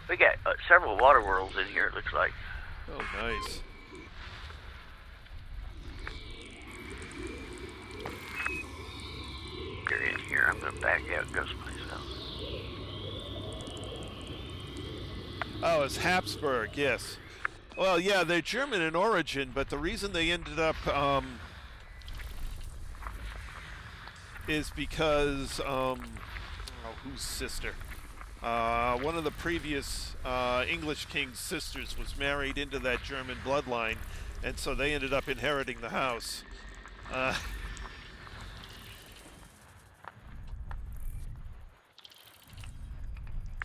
We got several water worlds in here, it looks like. Oh, nice. They're in here. I'm gonna back out and go someplace else. Oh, it's Habsburg, yes. Well, yeah, they're German in origin, but the reason they ended up, is because, whose sister? One of the previous English king's sisters was married into that German bloodline, and so they ended up inheriting the house.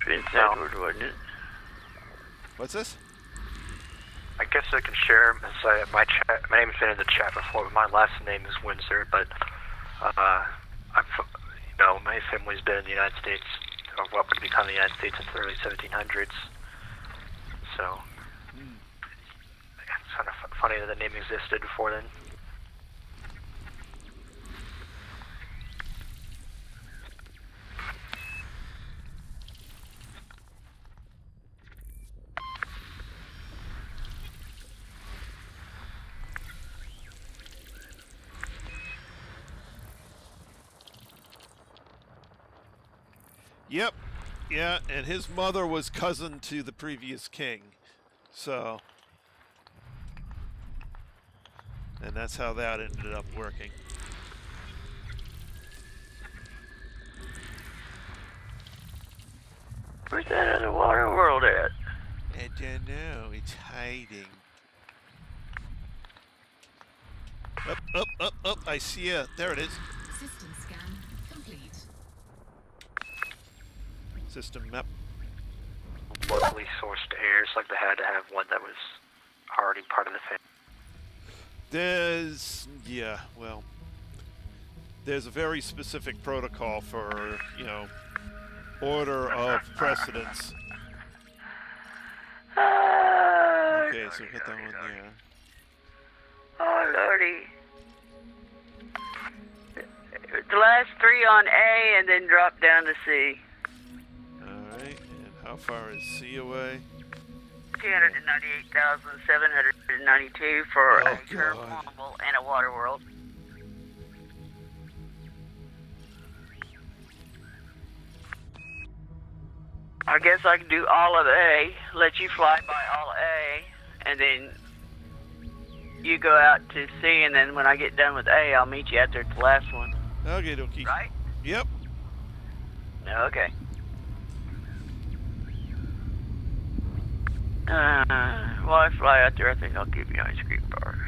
Prince Edward, wasn't it? What's this? I guess I can share. My name's been in the chat before, but my last name is Windsor. But my family's been in the United States, or what would become the United States, since the early 1700s. So it's kind of funny that the name existed before then. Yep. Yeah, and his mother was cousin to the previous king. So. And that's how that ended up working. Where's that other water world at? I don't know. It's hiding. Up. I see it. There it is. System scan complete. System map. Locally sourced heirs, like they had to have one that was already part of the family. There's a very specific protocol for, order of precedence. Okay, so hit that one there. Oh, Lordy. The last 3 on A and then drop down to C. Alright, and how far is C away? 298,792 for Oh, a thermal and a water world. I guess I can do all of A, let you fly by all of A, and then you go out to C, and then when I get done with A, I'll meet you out there at the last one. Okay, dokie. Right? Yep. Okay. While I fly out there, I think I'll give you an ice cream bar.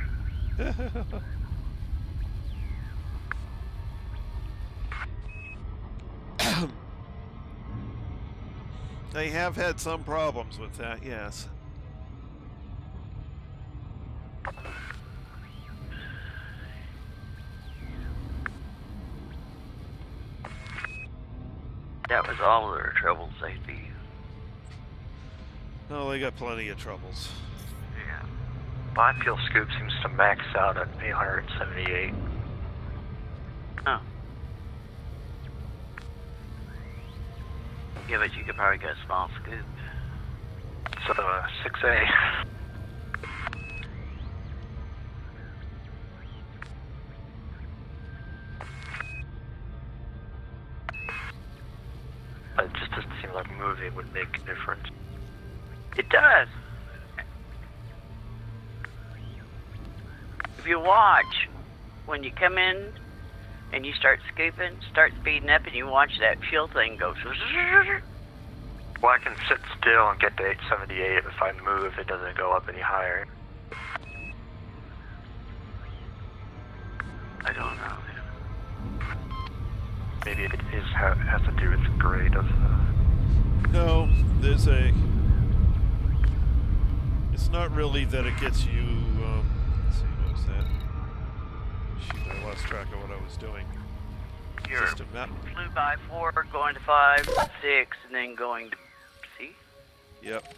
They have had some problems with that, yes. That was all of their trouble safety. Oh, they got plenty of troubles. Yeah. My fuel scoop seems to max out at 878. Oh. Yeah, but you could probably get a small scoop. So 6A. It just doesn't seem like moving would make a difference. It does. If you watch, when you come in and you start scooping, start speeding up, and you watch that fuel thing go. Well, I can sit still and get to 878. If I move, it doesn't go up any higher. I don't know. Maybe it has to do with the grade of the... No, there's a... It's not really that it gets you... let's see, what was that? Shoot, I lost track of what I was doing. You're System map. flew by 4, going to 5, 6, and then going to C. Yep.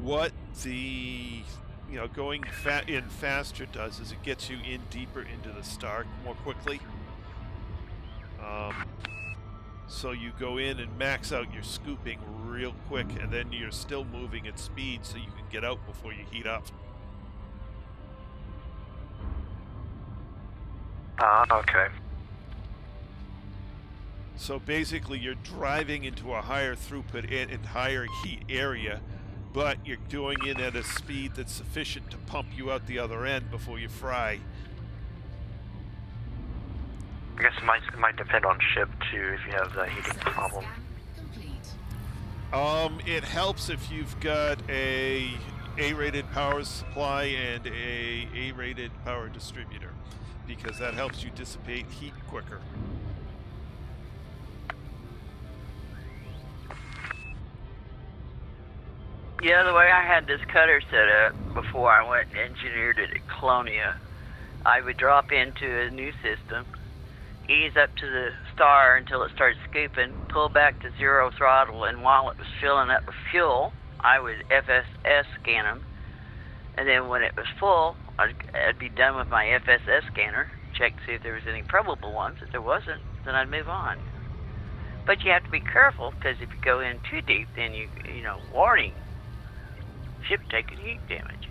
What the... You know, going in faster does is it gets you in deeper into the star more quickly. So you go in and max out your scooping real quick, and then you're still moving at speed so you can get out before you heat up. Okay. So basically you're driving into a higher throughput and higher heat area, but you're going in at a speed that's sufficient to pump you out the other end before you fry. I guess it might depend on ship too if you have that heating problem. It helps if you've got a A-rated power supply and a A-rated power distributor, because that helps you dissipate heat quicker. Yeah, the way I had this cutter set up before I went and engineered it at Colonia, I would drop into a new system, ease up to the star until it started scooping, pull back to 0 throttle, and while it was filling up with fuel, I would FSS scan them, and then when it was full, I'd be done with my FSS scanner, check to see if there was any probable ones. If there wasn't, then I'd move on. But you have to be careful, because if you go in too deep, then you know, warning, ship taking heat damage.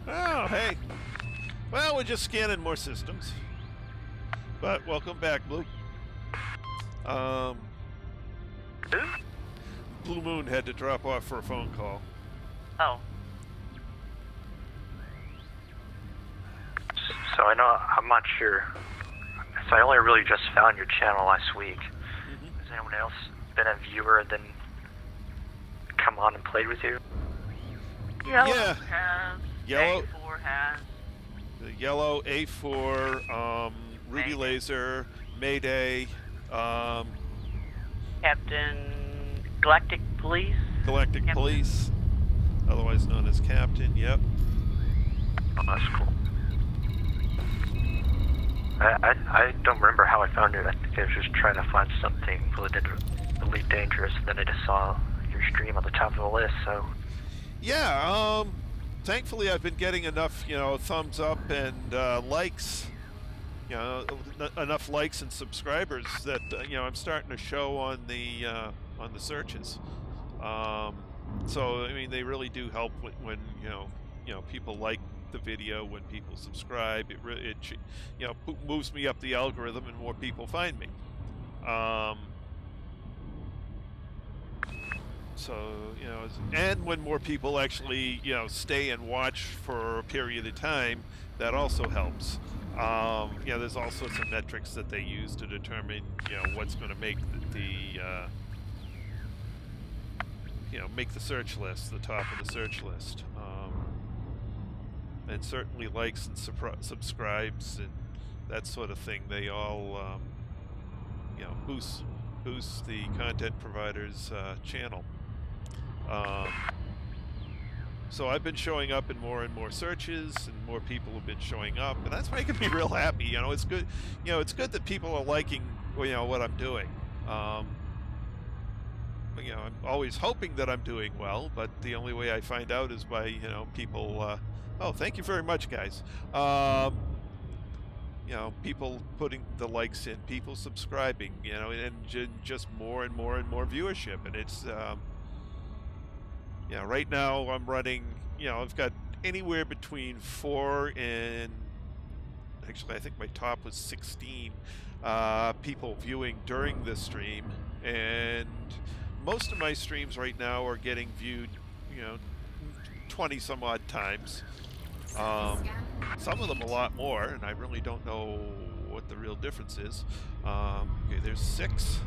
Oh, hey. Well, we're just scanning more systems. But welcome back, Blue. Who? Blue Moon had to drop off for a phone call. Oh. So I'm not sure. So I only really just found your channel last week. Has anyone else been a viewer and then come on and played with you? Yellow Yeah. has. Yellow. A4 has. The Yellow, A4, Ruby Mayday. Laser, Mayday, Captain Galactic Police. Galactic Captain. Police, otherwise known as Captain, yep. Oh, that's cool. I don't remember how I found it. I think I was just trying to find something really dangerous, and then I just saw your stream on the top of the list, so... Yeah, thankfully I've been getting enough, you know, thumbs up and likes, you know, enough likes and subscribers that, you know, I'm starting to show on the searches. So, I mean, they really do help when you know, people like the video, when people subscribe, it moves me up the algorithm and more people find me. So, and when more people actually, stay and watch for a period of time, that also helps. There's all sorts of metrics that they use to determine, what's going to make make the search list, the top of the search list. And certainly likes and subscribes and that sort of thing. They all, boost the content provider's channel. So I've been showing up in more and more searches, and more people have been showing up, and that's making me real happy. It's good. It's good that people are liking, what I'm doing. I'm always hoping that I'm doing well, but the only way I find out is by, people. Oh, thank you very much, guys. People putting the likes in, people subscribing, and just more and more and more viewership, and it's. Right now I'm running, I've got anywhere between 4 and, actually I think my top was 16 people viewing during this stream, and most of my streams right now are getting viewed, 20 some odd times. Some of them a lot more, and I really don't know what the real difference is. Okay, there's 6.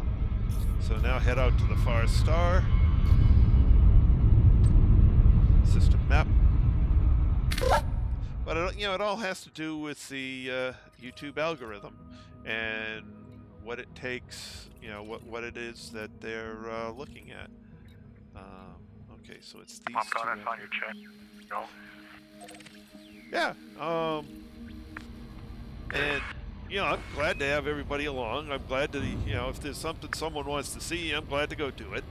So now head out to the far star. System map. But it all has to do with the YouTube algorithm and what it takes, what it is that they're looking at. Okay, so it's these I'm glad two. I found your channel. Yeah. And I'm glad to have everybody along. I'm glad to, if there's something someone wants to see, I'm glad to go do it.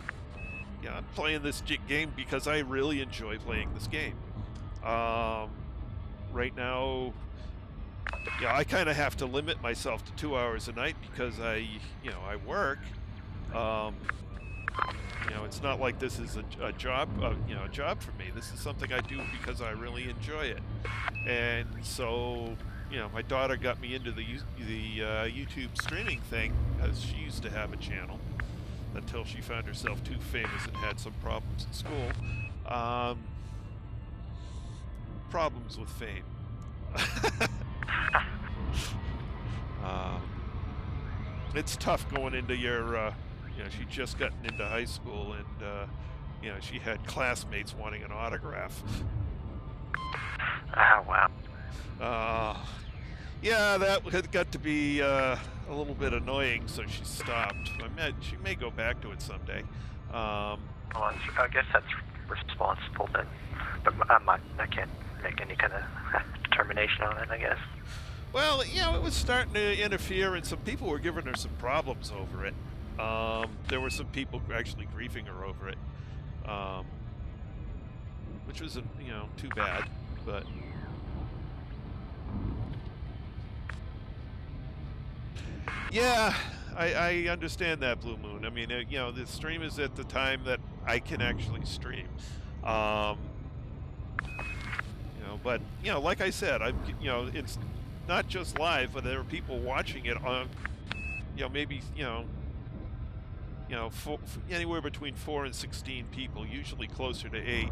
I'm playing this game because I really enjoy playing this game. Right now, I kind of have to limit myself to 2 hours a night because I work. It's not like this is a job, a job for me. This is something I do because I really enjoy it. And so, my daughter got me into the YouTube streaming thing, as she used to have a channel, until she found herself too famous and had some problems in school. Problems with fame. It's tough going into your, she just gotten into high school, and, she had classmates wanting an autograph. Wow. Yeah, that had got to be a little bit annoying, so she stopped. She may go back to it someday. Well, I guess that's responsible then, but I can't make any kind of determination on it, I guess. Well, it was starting to interfere, and some people were giving her some problems over it. There were some people actually griefing her over it, which was, too bad, but... Yeah, I understand that, Blue Moon. I mean, the stream is at the time that I can actually stream. But, like I said, it's not just live, but there are people watching it on, maybe, anywhere between 4 and 16 people, usually closer to 8,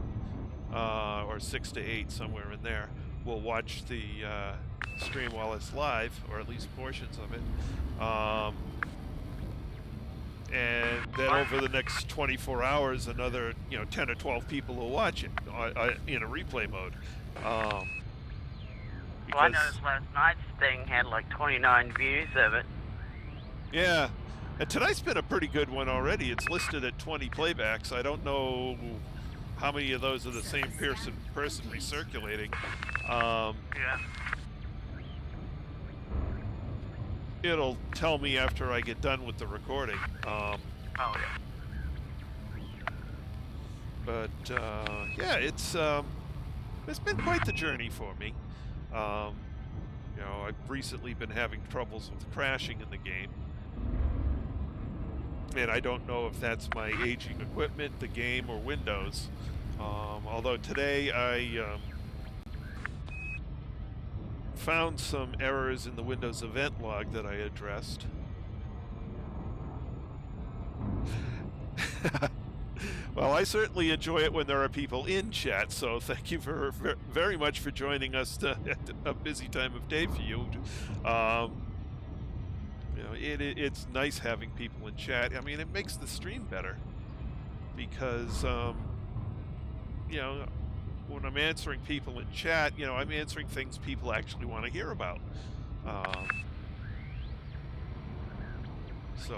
or 6 to 8, somewhere in there, will watch the stream while it's live, or at least portions of it. And then over the next 24 hours, another 10 or 12 people will watch it in a replay mode. Well, I noticed last night's thing had like 29 views of it. Yeah, and tonight's been a pretty good one already. It's listed at 20 playbacks. I don't know how many of those are the same person recirculating. Yeah. It'll tell me after I get done with the recording. Oh, yeah. But yeah, it's been quite the journey for me. I've recently been having troubles with crashing in the game, and I don't know if that's my aging equipment, the game, or Windows. Although today I found some errors in the Windows event log that I addressed. Well, I certainly enjoy it when there are people in chat, so thank you very much for joining us at a busy time of day for you. You know, it's nice having people in chat. I mean, it makes the stream better because, you know, when I'm answering people in chat, you know, I'm answering things people actually want to hear about. So,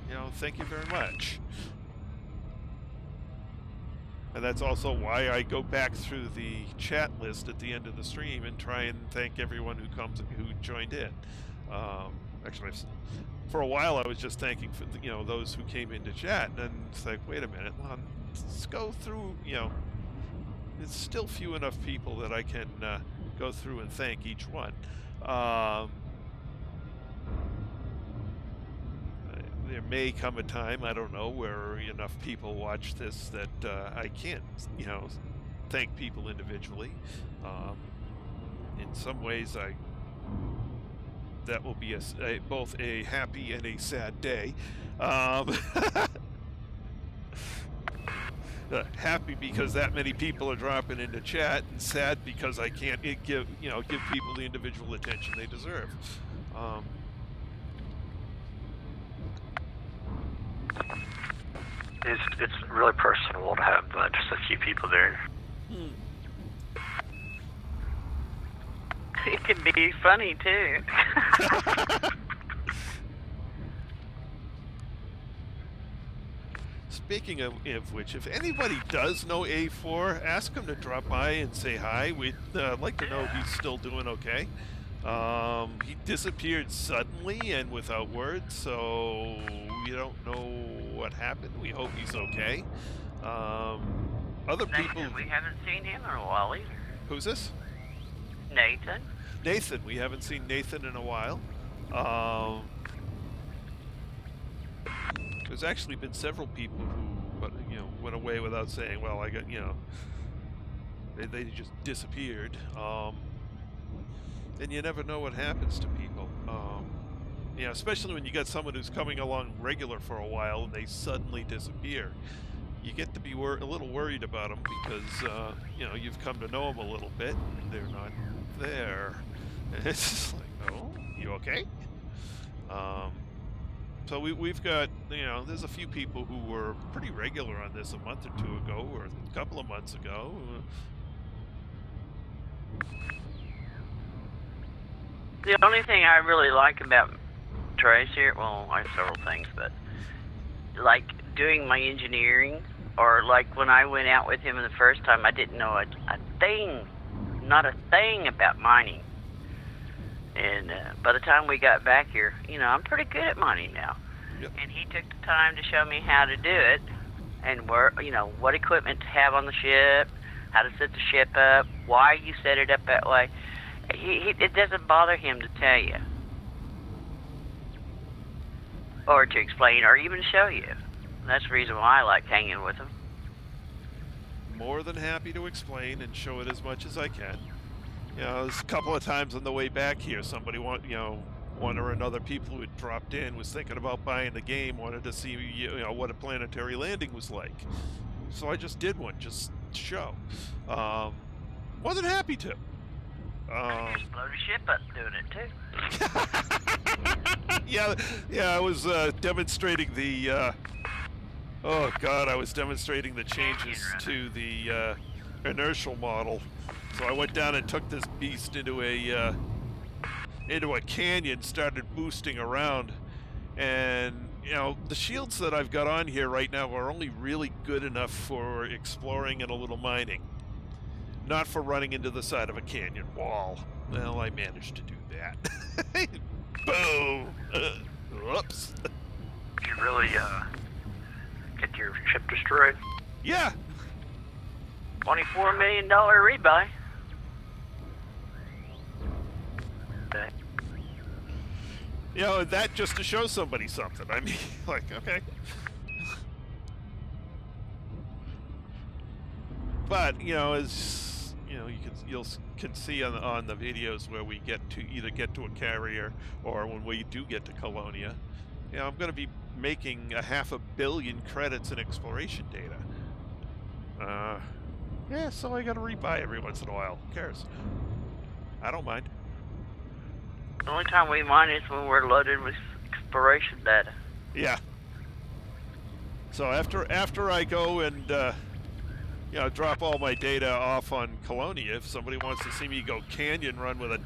you know, thank you very much. And that's also why I go back through the chat list at the end of the stream and try and thank everyone who joined in. Actually, for a while I was just thanking for you know, those who came into chat, and then it's like, wait a minute, let's go through. You know, it's still few enough people that I can go through and thank each one. There may come a time, I don't know, where enough people watch this that I can't, you know, thank people individually. In some ways, that will be both a happy and a sad day. Happy because that many people are dropping into chat, and sad because I can't give people the individual attention they deserve. It's really personal to have just a few people there. It can be funny too. Speaking of which, if anybody does know A4, ask him to drop by and say hi. We'd like to know he's still doing okay. He disappeared suddenly and without words, so we don't know what happened. We hope he's okay. Other people... Nathan, we haven't seen him in a while either. Who's this? Nathan. Nathan. We haven't seen Nathan in a while. There's actually been several people who, you know, went away without saying, well, I got, you know, they just disappeared. And you never know what happens to people. You know, especially when you got someone who's coming along regular for a while and they suddenly disappear. You get to be a little worried about them because, you know, you've come to know them a little bit and they're not there. And it's just like, oh, you okay? So we've got, you know, there's a few people who were pretty regular on this a month or two ago or a couple of months ago. The only thing I really like about Trace here, well, I have several things, but like doing my engineering, or like when I went out with him the first time, I didn't know a thing, not a thing about mining. And by the time we got back here, you know, I'm pretty good at mining now. Yep. And he took the time to show me how to do it, and where, you know, what equipment to have on the ship, how to set the ship up, why you set it up that way. It doesn't bother him to tell you, or to explain, or even show you. That's the reason why I like hanging with him. More than happy to explain and show it as much as I can. You know, there's a couple of times on the way back here, somebody one or another people who had dropped in was thinking about buying the game, wanted to see, you know, what a planetary landing was like. So I just did one, just to show. Wasn't happy to. I just blow the ship up doing it too. yeah, I was demonstrating the, oh God, I was demonstrating the changes to the inertial model. So I went down and took this beast into a canyon, started boosting around, and you know, the shields that I've got on here right now are only really good enough for exploring and a little mining, not for running into the side of a canyon wall. Well, I managed to do that. Boom! Whoops. Did you really get your ship destroyed? Yeah. $24 million rebuy. Okay. You know, that just to show somebody something. I mean, like, okay. But, you know, as, you can see on the videos where we either get to a carrier or when we do get to Colonia. I'm going to be making 500 million credits in exploration data. Yeah, so I got to rebuy every once in a while. Who cares? I don't mind. The only time we mine is when we're loaded with exploration data. Yeah. So after I go and drop all my data off on Colonia, if somebody wants to see me go canyon run with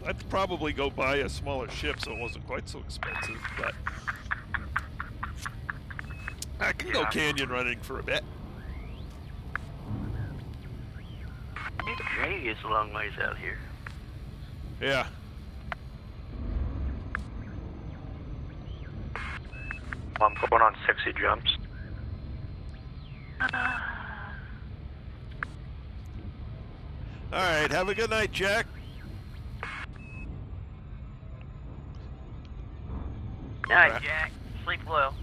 I'd probably go buy a smaller ship so it wasn't quite so expensive, but I can go canyon running for a bit. Maybe it's a long ways out here. Yeah. I'm going on 60 jumps. All right, have a good night, Jack. Night, Jack. Sleep well.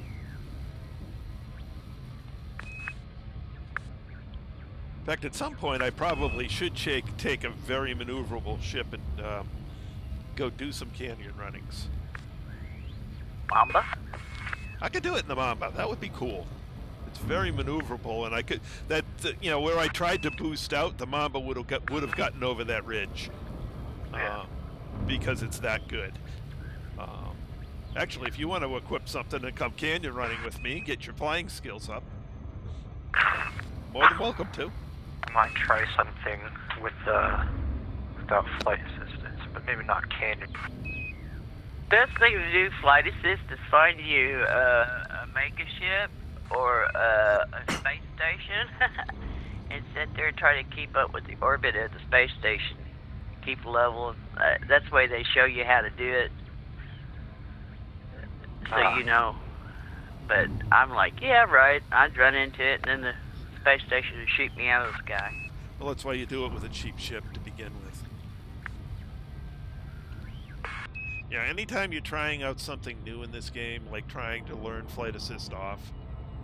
In fact, at some point, I probably should take a very maneuverable ship and go do some canyon runnings. Mamba? I could do it in the Mamba. That would be cool. It's very maneuverable, and I could where I tried to boost out, the Mamba would have gotten over that ridge, because it's that good. Actually, if you want to equip something and come canyon running with me, get your flying skills up, more than welcome to. I might try something without flight assistance, but maybe not canyon. Best thing to do, flight assist, is find you a mega ship or a space station and sit there and try to keep up with the orbit of the space station. Keep level. That's the way they show you how to do it. So you know. But I'm like, yeah, right. I'd run into it, and then the space station would shoot me out of the sky. Well, that's why you do it with a cheap ship to begin with. Yeah, anytime you're trying out something new in this game, like trying to learn flight assist off,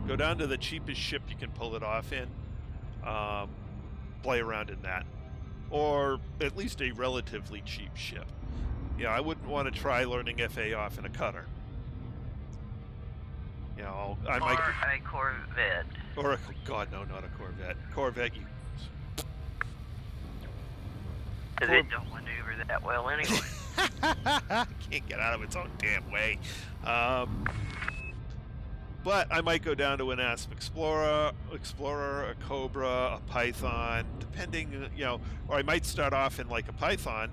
go down to the cheapest ship you can pull it off in, play around in that. Or at least a relatively cheap ship. Yeah, I wouldn't want to try learning FA off in a cutter. I might... Or a Corvette. Or God, no, not a Corvette. Corvette, you... Because it don't maneuver that well anyway. Can't get out of its own damn way. But I might go down to an Asp Explorer, a Cobra, a Python, depending, or I might start off in like a Python,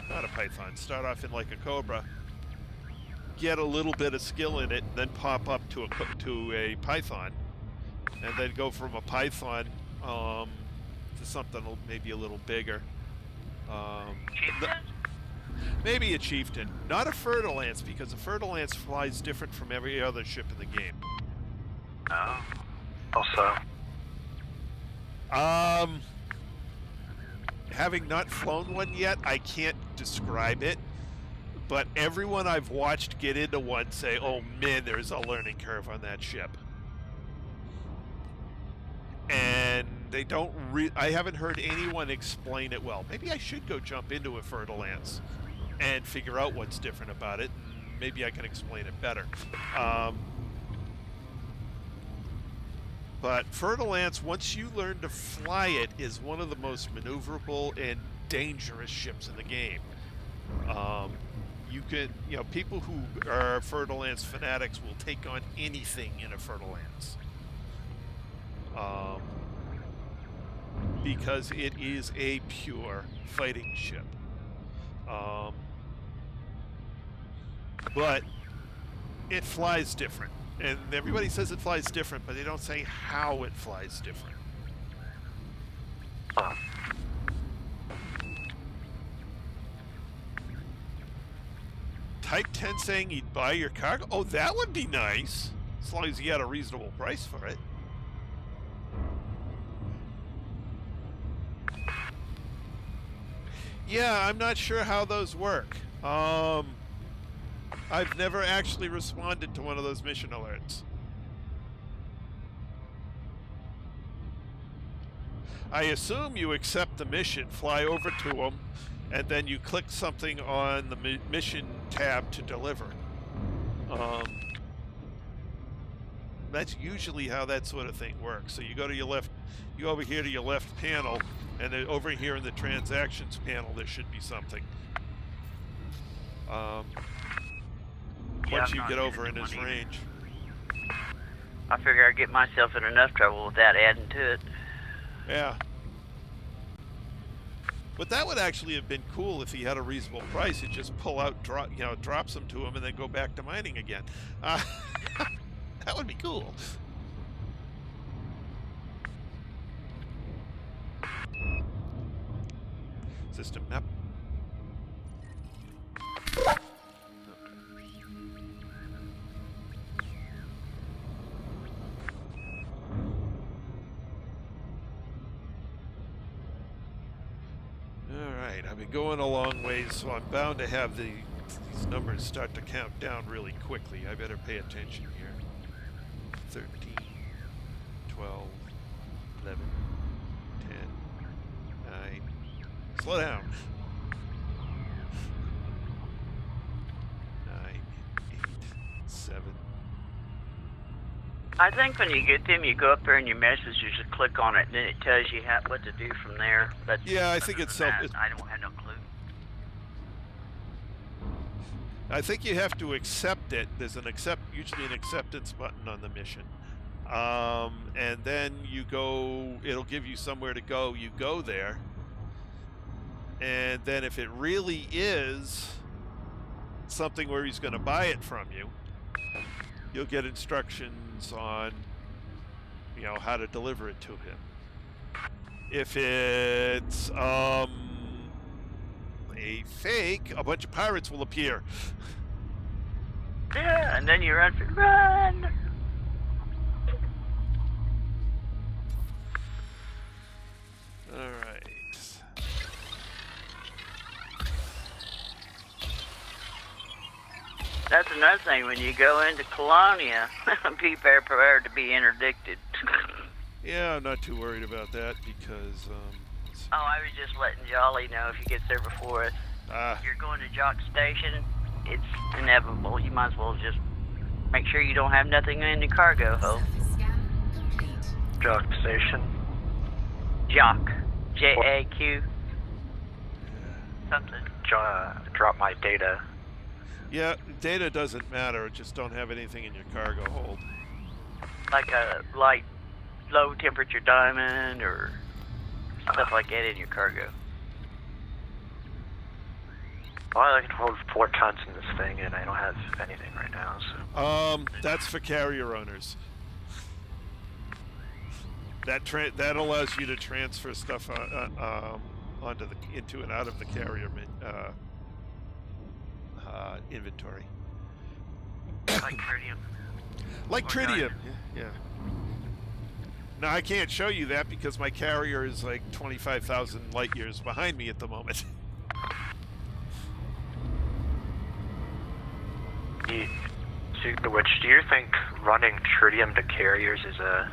not a Python, start off in like a Cobra, get a little bit of skill in it, then pop up to a Python, and then go from a Python to something maybe a little bigger. Maybe a Chieftain, not a Fer-de-Lance, because a Fer-de-Lance flies different from every other ship in the game. Also, having not flown one yet, I can't describe it, but everyone I've watched get into one say, oh man, there's a learning curve on that ship. And they don't I haven't heard anyone explain it well. Maybe I should go jump into a Fer-de-Lance and figure out what's different about it. Maybe I can explain it better. But Fer-de-Lance, once you learn to fly it, is one of the most maneuverable and dangerous ships in the game. You can, people who are Fer-de-Lance fanatics will take on anything in a Fer-de-Lance. Because it is a pure fighting ship. But it flies different. And everybody says it flies different, but they don't say how it flies different. Type 10 saying he'd buy your cargo? Oh, that would be nice. As long as he had a reasonable price for it. Yeah, I'm not sure how those work. I've never actually responded to one of those mission alerts. I assume you accept the mission, fly over to them, and then you click something on the mission tab to deliver. That's usually how that sort of thing works. So you go to your left, you over here to your left panel, and then over here in the transactions panel, there should be something. Once you get over in his range. I figure I'd get myself in enough trouble without adding to it. Yeah. But that would actually have been cool if he had a reasonable price. He'd just pull out, drops them to him, and then go back to mining again. That would be cool. System map. Alright, I've been going a long ways, so I'm bound to have these numbers start to count down really quickly. I better pay attention here. 13, 12, 11, 10, 9. Slow down. 9, 8, 7. I think when you get them, you go up there in your messages, you just click on it, and then it tells you what to do from there. But Yeah, I think it's I don't have no clue. I think you have to accept it. There's usually an acceptance button on the mission. And then you go, it'll give you somewhere to go. You go there. And then if it really is something where he's going to buy it from you, you'll get instructions on, how to deliver it to him. If it's a fake, a bunch of pirates will appear. Yeah, and then you run. All right. That's another thing. When you go into Colonia, be prepared to be interdicted. Yeah, I'm not too worried about that because. Oh, I was just letting Jolly know if he gets there before us. You're going to Jock Station. It's inevitable. You might as well just make sure you don't have nothing in the cargo hold. Surface scan complete. Jock station. Jock. J-A-Q. Something. Drop my data. Yeah, data doesn't matter. Just don't have anything in your cargo hold. Like a light, low temperature diamond or stuff like that in your cargo. Well, I can hold 4 tons in this thing, and I don't have anything right now. So. That's for carrier owners. That allows you to transfer stuff into and out of the carrier inventory. Like tritium. Like Or tritium. Yeah. Now I can't show you that because my carrier is like 25,000 light years behind me at the moment. Speaking of which, do you think running tritium to carriers is a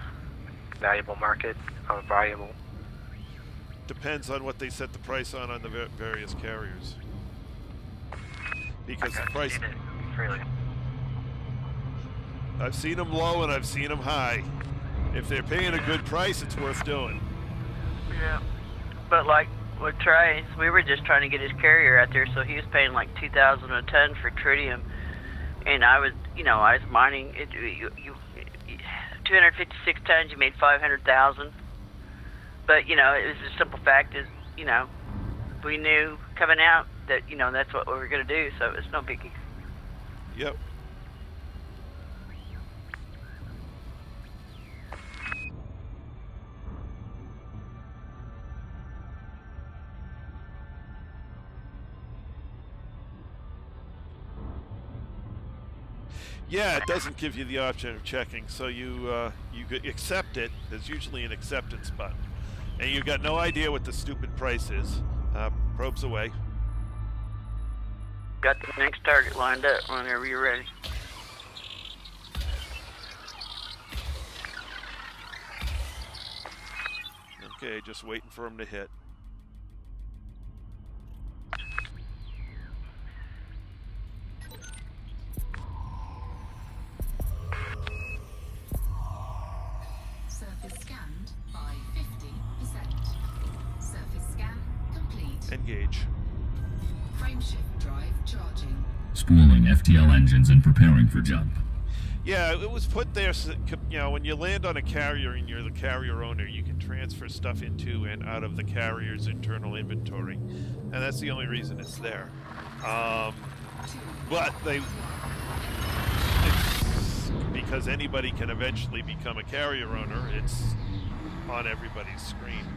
valuable market? Valuable? Depends on what they set the price on the various carriers. Because the price... Really? I've seen them low and I've seen them high. If they're paying a good price, it's worth doing. Yeah. But like with Trace, we were just trying to get his carrier out there, so he was paying like $2,000 a ton for tritium. And I was mining it. 256 tons, you made 500,000. But it was a simple fact is, we knew coming out that that's what we were going to do, so it's no biggie. Yep. Yeah, it doesn't give you the option of checking, so you could accept it. There's usually an acceptance button, and you've got no idea what the stupid price is. Probes away. Got the next target lined up whenever you're ready. Okay, just waiting for him to hit. Surface scanned by 50%. Surface scan complete. Engage. Frameshift drive charging. Spooling FTL engines and preparing for jump. Yeah, it was put there so, you know, when you land on a carrier and you're the carrier owner, you can transfer stuff into and out of the carrier's internal inventory. And that's the only reason it's there. But it's because anybody can eventually become a carrier owner, it's on everybody's screen.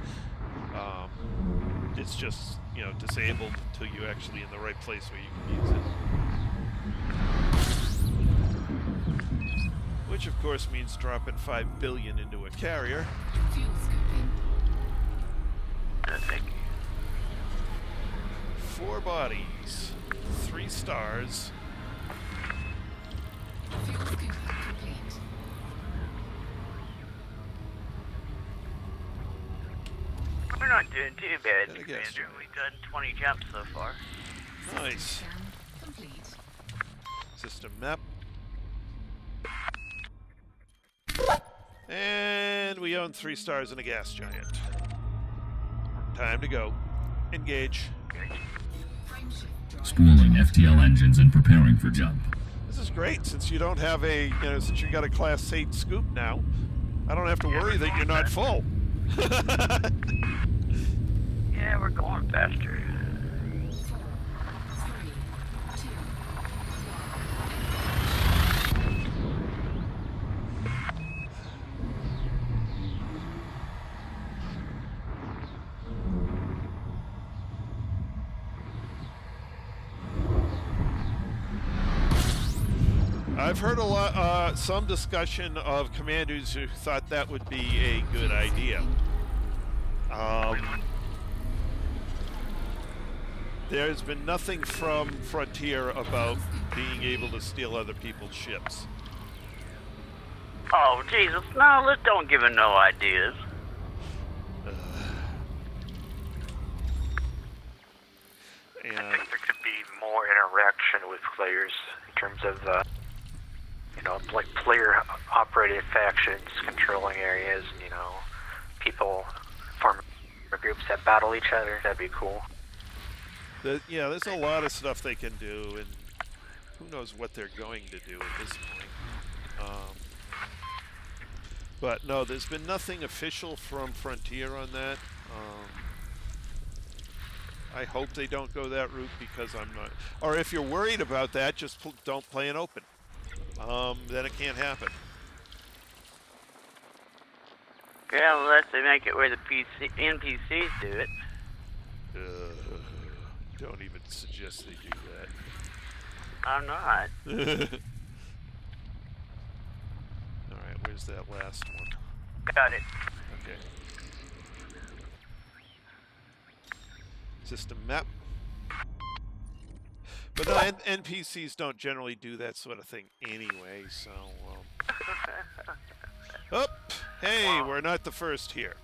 It's just, you know, disabled until you're actually in the right place where you can use it. Which, of course, means dropping $5 billion into a carrier. Fuel scooping. Thank you. 4 bodies, 3 stars. Fuel scooping complete. We're not doing too bad, Gotta guess, Commander. right? We've done 20 jumps so far. Nice. Scan complete. System map. And we own 3 stars and a gas giant. Time to go. Engage. Frameshift drive. Spooling FTL engines and preparing for jump. This is great since you don't have a, you know, since you got a Class 8 scoop now. I don't have to worry that you're not full. Yeah, we're going faster. 4, 3, 2, 1. I've heard a lot, some discussion of commanders who thought that would be a good idea. There's been nothing from Frontier about being able to steal other people's ships. Oh, Jesus, no, let's don't give him no ideas. I And think there could be more interaction with players in terms of, you know, like player-operated factions controlling areas. You know, people form groups that battle each other. That'd be cool. yeah, there's a lot of stuff they can do, and who knows what they're going to do at this point. But no, there's been nothing official from Frontier on that. I hope they don't go that route because I'm not. Or if you're worried about that, just don't play it open. Then it can't happen. Yeah, unless they make it where the NPCs do it. Don't even suggest they do that. I'm not. Alright, where's that last one? Got it. Okay. System map. But no, NPCs don't generally do that sort of thing anyway, so... Oh, hey, we're not the first here.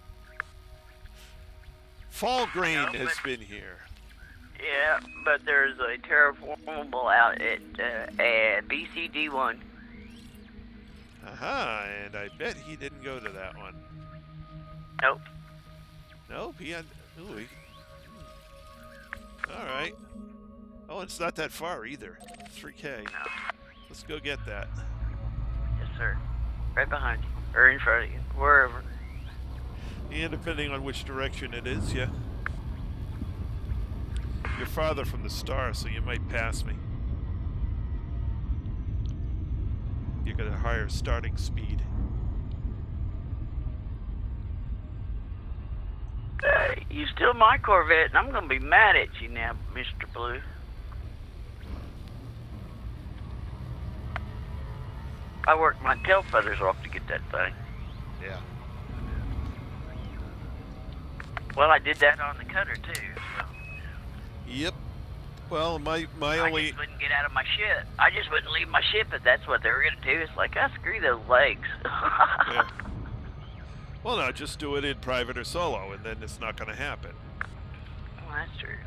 Fall Grain No, has but- been here. Yeah, but there's a terraformable out at BCD1. Aha, and I bet he didn't go to that one. Nope. Nope, he had... Ooh, he... Alright. Oh, it's not that far either. 3K. No. Let's go get that. Yes, sir. Right behind you. Or in front of you. Wherever. And depending on which direction it is, yeah. You're farther from the star, so you might pass me. You got a higher starting speed. You steal my Corvette, and I'm going to be mad at you now, Mr. Blue. I worked my tail feathers off to get that thing. Yeah. Well, I did that on the cutter, too. So. Yep. Well, my I only... just wouldn't get out of my ship. I just wouldn't leave my ship if that's what they were going to do. It's like, screw those legs. Yeah. Well, no, just do it in private or solo, and then it's not going to happen. Well, that's true.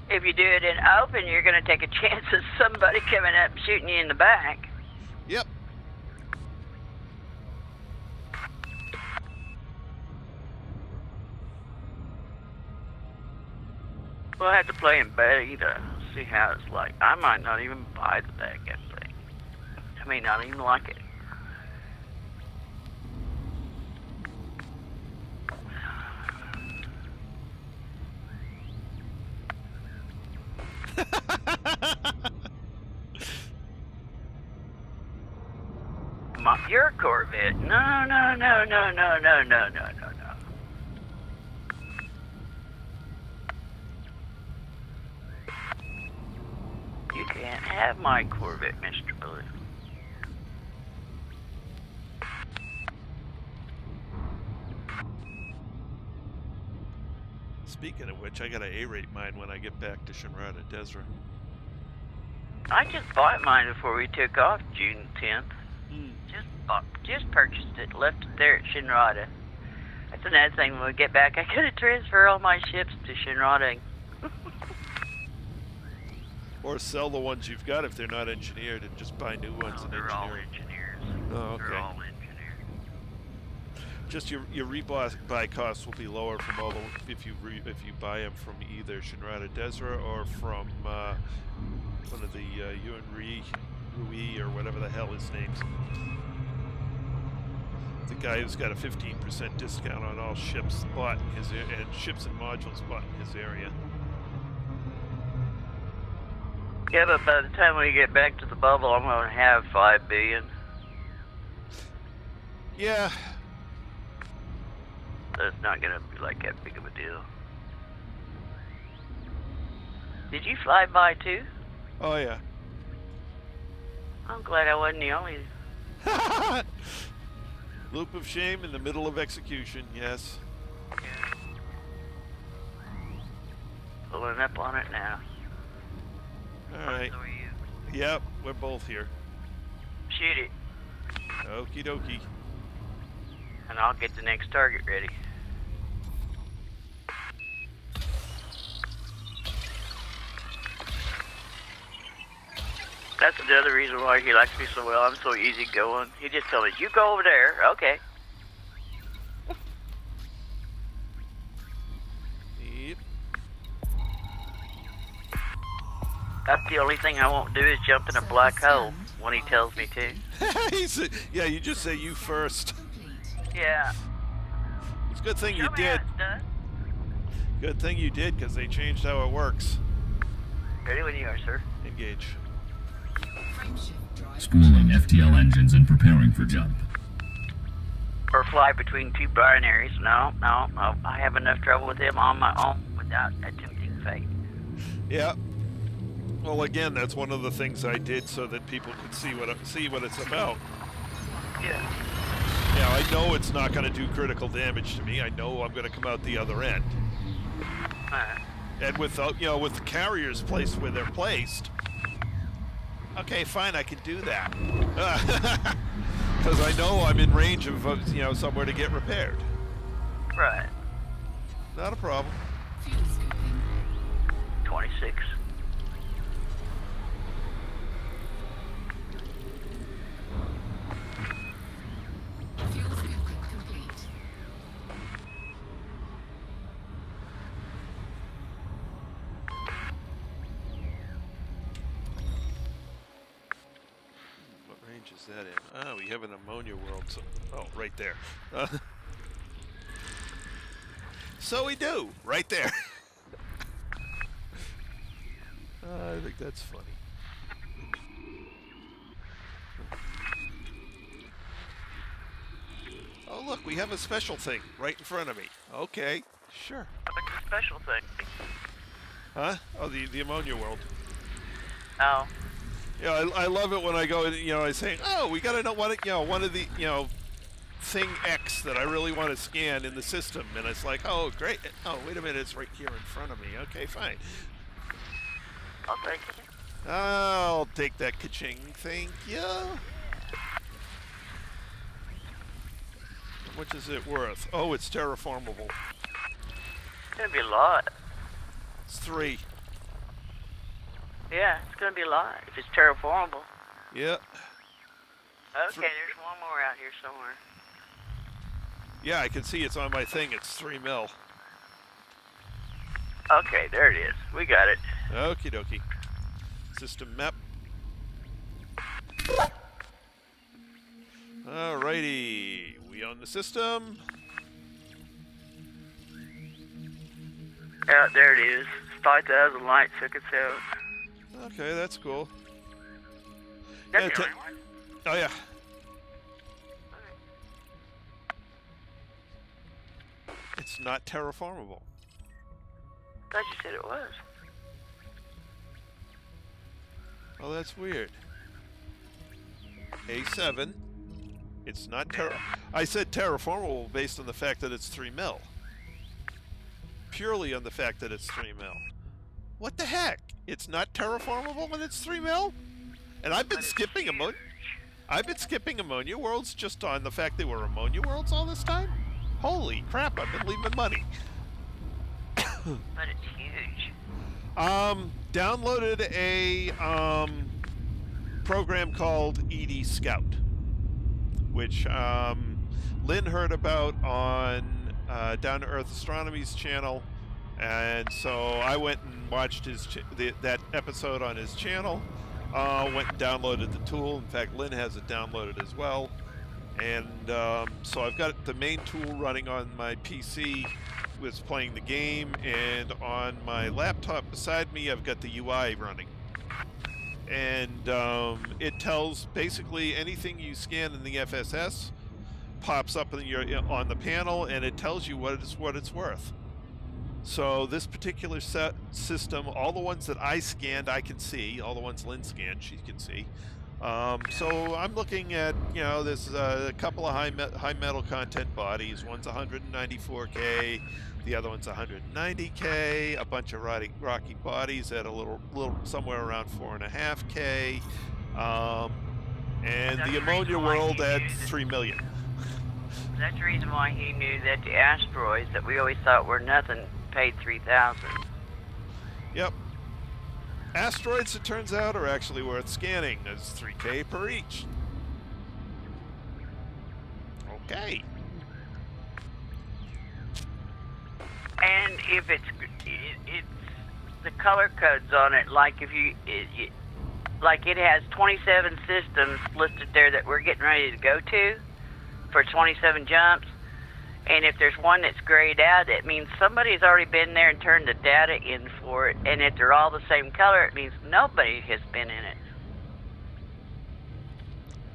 If you do it in open, you're going to take a chance of somebody coming up and shooting you in the back. Yep. We'll have to play in beta, see how it's like. I might not even buy the back-end thing. I may not even like it. Your Corvette? No, no, no, no, no, no, no, no, no, no. You can't have my Corvette, Mr. Blue. Speaking of which, I gotta A-rate mine when I get back to Shinrada Desra. I just bought mine before we took off June 10th. Just purchased it, left it there at Shinrada. That's another thing. When we get back, I gotta transfer all my ships to Shinrada. Or sell the ones you've got if they're not engineered, and just buy new ones and They're engineer all them. engineers. Oh, okay. They're all engineers. Just your rebuy costs will be lower from all the if you buy them from either Shinrada Desra or from one of the Yuan Rui or whatever the hell his name's. The guy who's got a 15% discount on all ships bought in his and ships and modules bought in his area. Yeah, but by the time we get back to the bubble, I'm gonna have 5 billion. Yeah. So it's not gonna be like that big of a deal. Did you fly by too? Oh yeah. I'm glad I wasn't the only. Loop of shame in the middle of execution, yes. Pulling up on it now. Alright. So are you. Yep, we're both here. Shoot it, Okie dokie. and I'll get the next target ready. That's another reason why he likes me so well. I'm so easygoing. He just tells me, "You go over there." Okay. Yep. That's the only thing I won't do is jump in a black hole when he tells me to. He said, yeah, you just say you first. Yeah. It's a good thing you Show me did. how it's done. Good thing you did, because they changed how it works. Ready when you are, sir. Engage. Frameshift drive. Schooling FTL engines and preparing for jump. Or fly between two binaries. No, no, no. I have enough trouble with them on my own without attempting fate. Yeah. Well, again, that's one of the things I did so that people could see what it's about. Yeah. Yeah, I know it's not going to do critical damage to me. I know I'm going to come out the other end. And with with the carriers placed where they're placed, okay, fine, I can do that. Because I know I'm in range of somewhere to get repaired. Right. Not a problem. Fuel scooping. 26. Fuel scooping complete. What range is that in? Ah, we have an ammonia world. So, oh, right there. So we do, right there. I think that's funny. Oh, look, we have a special thing right in front of me. Okay, sure. What's the special thing? Huh? Oh, the ammonia world. Oh. Yeah, I love it when I go, I say, oh, we got to know one of the, thing X that I really want to scan in the system, and it's like, oh, great. Oh, wait a minute, it's right here in front of me. Okay, fine. I'll take it. I'll take that ka-ching, thank you. much is it worth? Oh, it's terraformable. It's gonna be a lot. It's 3. Yeah, it's gonna be a lot if it's terraformable. Yeah. Okay, there's one more out here somewhere. Yeah, I can see it's on my thing. It's 3 mil. Okay, there it is. We got it. Okie dokie. System map. Alrighty. We on the system. Yeah, there it is. 5,000 light circuits out. Okay, that's cool. That's Yeah, the only one. Oh, yeah. It's not terraformable. Thought you said it was. Oh, that's weird. A7. It's not I said terraformable based on the fact that it's 3 mil. Purely on the fact that it's 3 mil. What the heck? It's not terraformable when it's 3 mil? And I've been skipping ammonia. I've been skipping ammonia worlds just on the fact they were ammonia worlds all this time? Holy crap, I've been leaving money. But it's huge. Downloaded a program called ED Scout, which Lynn heard about on Down to Earth Astronomy's channel, and so I went and watched his that episode on his channel. Went and downloaded the tool. In fact, Lynn has it downloaded as well. And so I've got the main tool running on my PC, was playing the game, and on my laptop beside me, I've got the UI running. And it tells basically anything you scan in the FSS pops up on the panel, and it tells you what it's worth. So this particular system, all the ones that I scanned, I can see. All the ones Lynn scanned, she can see. So I'm looking at, there's a couple of high metal content bodies. One's 194K, the other one's 190K. A bunch of rocky bodies at a little somewhere around 4.5K. And the ammonia world at 3 million. That's the reason why he knew that the asteroids that we always thought were nothing paid 3,000. Yep. Asteroids, it turns out, are actually worth scanning. There's 3K per each. Okay. And if it's the color codes on it, like if like it has 27 systems listed there that we're getting ready to go to for 27 jumps. And if there's one that's grayed out, it means somebody's already been there and turned the data in for it. And if they're all the same color, it means nobody has been in it.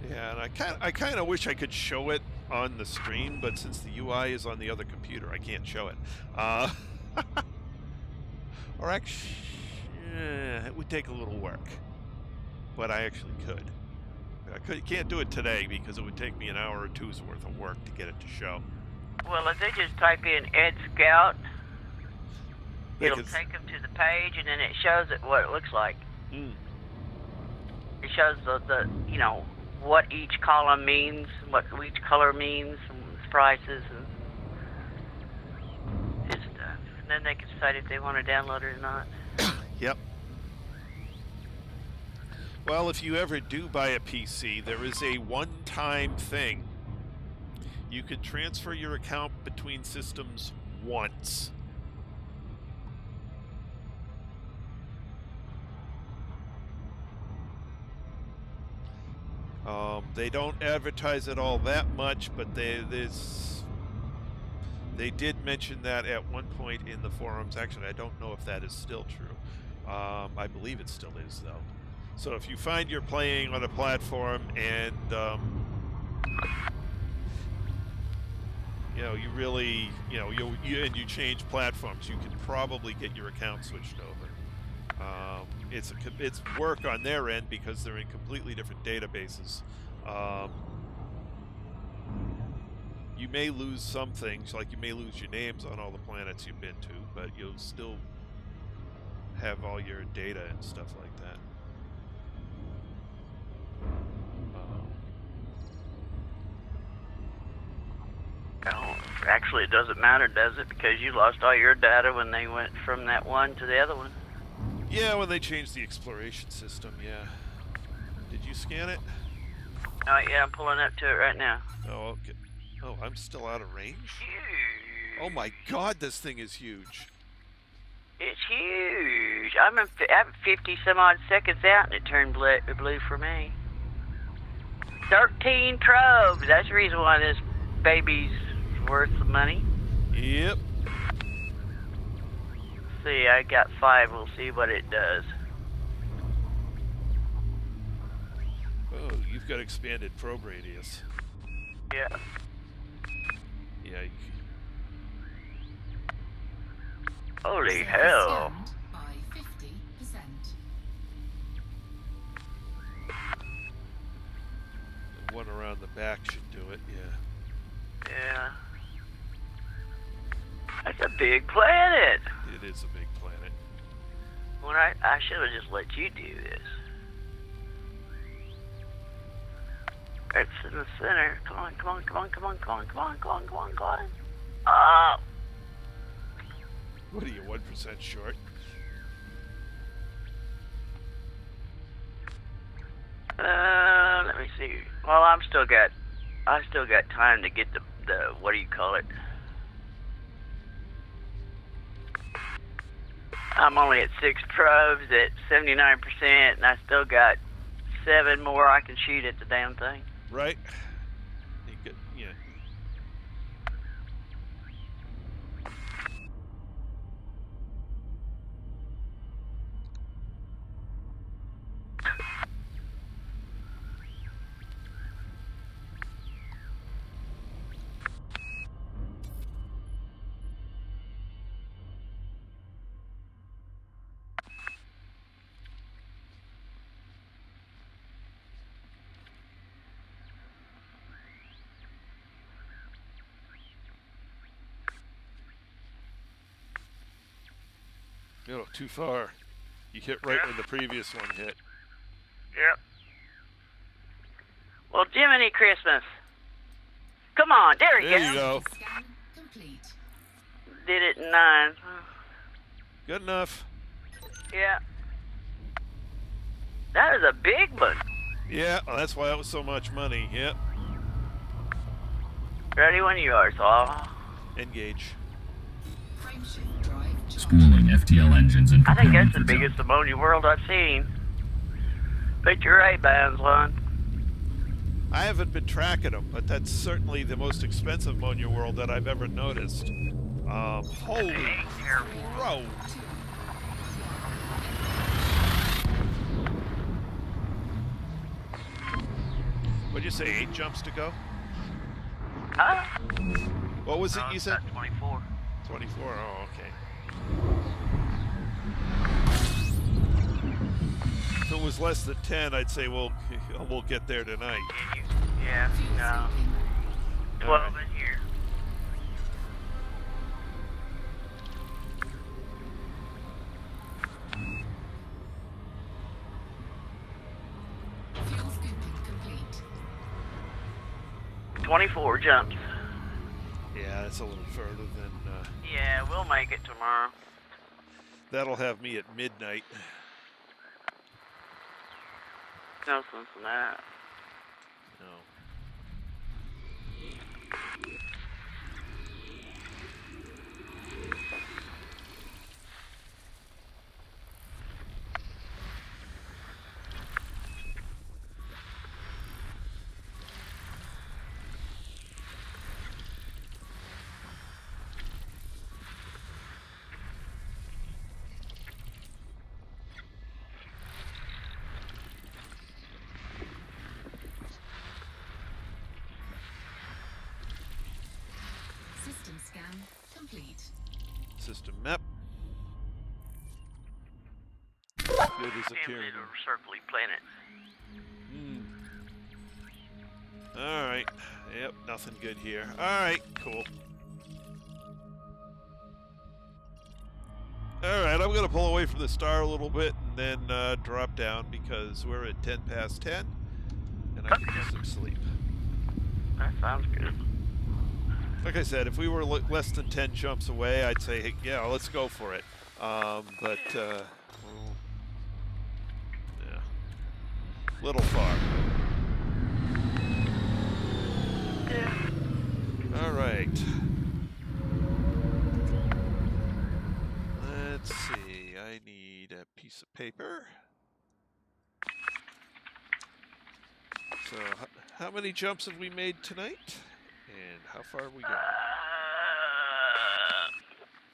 Yeah, and I kind of wish I could show it on the stream, but since the UI is on the other computer, I can't show it. Or actually, it would take a little work, but I actually could. Can't do it today because it would take me an hour or two's worth of work to get it to show. Well, if they just type in Ed Scout, it'll could... take them to the page, and then it shows it what it looks like. Mm. It shows the what each column means, what each color means, and prices and his stuff. And then they can decide if they want to download it or not. Yep. Well, if you ever do buy a PC, there is a one-time thing. You can transfer your account between systems once. They don't advertise it all that much, but they did mention that at one point in the forums. Actually, I don't know if that is still true. I believe it still is, though. So if you find you're playing on a platform and you really, you change platforms, you can probably get your account switched over. It's work on their end because they're in completely different databases. You may lose some things, like you may lose your names on all the planets you've been to, but you'll still have all your data and stuff like that. Actually, it doesn't matter, does it? Because you lost all your data when they went from that one to the other one. Yeah, when they changed the exploration system, yeah. Did you scan it? Oh, yeah, I'm pulling up to it right now. Oh, okay. Oh, I'm still out of range? Huge. Oh my god, this thing is huge. It's huge. I'm 50 some odd seconds out and it turned blue for me. 13 probes. That's the reason why this baby's worth the money. Yep. See, I got 5. We'll see what it does. Oh, you've got expanded probe radius. Yeah. Yeah. Holy hell. Scanned by 50%. The one around the back should do it, yeah. Yeah. That's a big planet. It is a big planet. When I should have just let you do this. It's in the center. Come on, come on, come on, come on, come on, come on, come on, come on, come on. Oh! What are you, 1% short? Let me see. Well, I still got time to get the what do you call it? I'm only at 6 probes at 79%, and I still got 7 more I can shoot at the damn thing. Right? You could, yeah. Oh, too far. You hit right when the previous one hit. Yep. Well, Jiminy Christmas. Come on, there we There go. you go. Scan complete. Did it in 9. Good enough. Yeah. That is a big one. Yeah, well, that's why it was so much money. Yep. Ready when you are, Saul. Engage. Frameshift drive charged. Schooling FTL engines and I think preparing that's the for biggest jump. ammonia world I've seen. But you're right, Bounds one. I haven't been tracking them, but that's certainly the most expensive ammonia world that I've ever noticed. Holy crow. What'd you say, 8 jumps to go? Huh? What was it you said? 24. 24, oh, okay. If it was less than 10, I'd say, well, we'll get there tonight. Yeah, Fuel no. scoping. 12 in here. Fuel scooping complete. 24 jumps. Yeah, that's a little further than, Yeah, we'll make it tomorrow. that'll have me at midnight. No sense in that. No. System scan complete. System map. Good as appearing. Little circly planet. Alright. Yep, nothing good here. Alright, cool. Alright, I'm going to pull away from the star a little bit and then drop down because we're at 10 past 10 and I can get some sleep. That sounds good. Like I said, if we were less than 10 jumps away, I'd say, hey, yeah, let's go for it. Well, yeah, little far. All right. Let's see. I need a piece of paper. So, how many jumps have we made tonight? And how far have we gone?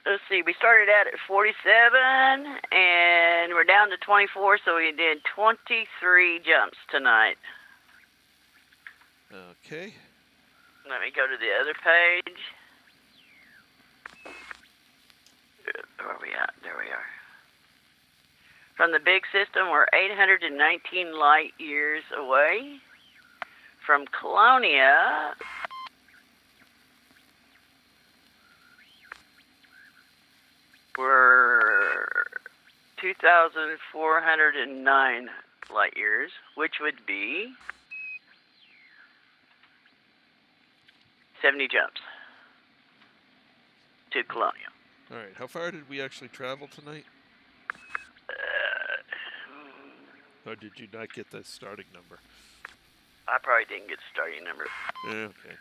Let's see. We started out at 47, and we're down to 24, so we did 23 jumps tonight. Okay. Let me go to the other page. Where are we at? There we are. From the big system, we're 819 light years away. From Colonia, we're 2,409 light years, which would be 70 jumps to Colonia. All right. How far did we actually travel tonight? Or did you not get the starting number? I probably didn't get the starting number. Okay.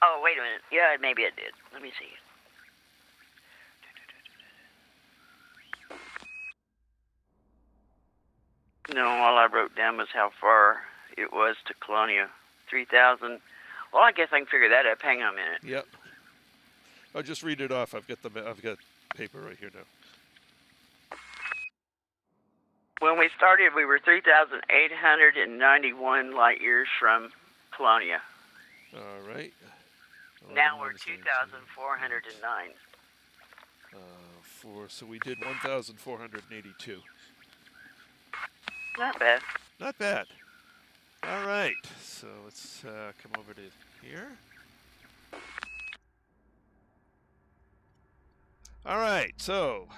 Oh, wait a minute. Yeah, maybe I did. Let me see. No, all I wrote down was how far it was to Colonia. 3,000. Well, I guess I can figure that up. Hang on a minute. Yep. I'll just read it off. I've got paper right here now. When we started, we were 3,891 light years from Colonia. All right. Now we're 2,409. So we did 1,482. Not bad. Not bad. All right. So let's come over to here. All right. So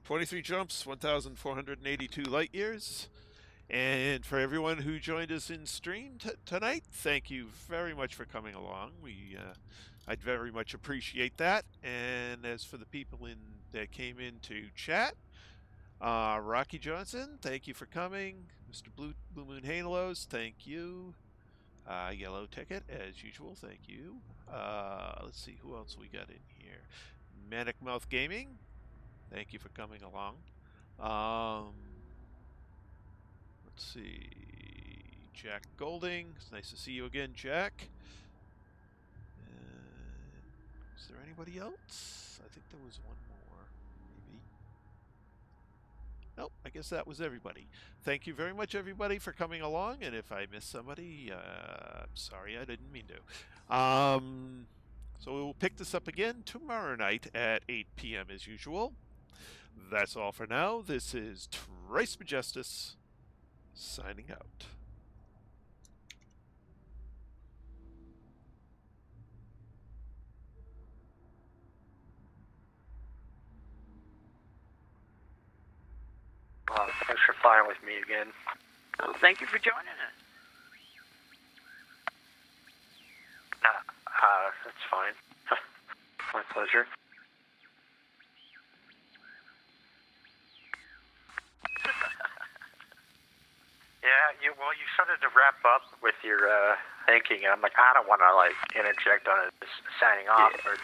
23 jumps, 1,482 light years. And for everyone who joined us in stream tonight, thank you very much for coming along. I'd very much appreciate that. And as for the people that came in to chat, Rocky Johnson, thank you for coming. Mr. Blue Moon Halos, thank you. Yellow Ticket, as usual, thank you. Let's see who else we got in here. Manic Mouth Gaming, thank you for coming along. Let's see. Jack Golding, it's nice to see you again, Jack. Is there anybody else? I think there was one more, maybe. Nope, I guess that was everybody. Thank you very much, everybody, for coming along. And if I missed somebody, I'm sorry, I didn't mean to. So we'll pick this up again tomorrow night at 8 p.m. as usual. That's all for now. This is Trice Majestus signing out. Thanks for flying with me again. Well, thank you for joining us. That's fine. My pleasure. Yeah, you started to wrap up with your thinking, and I'm like, I don't want to interject on it signing off or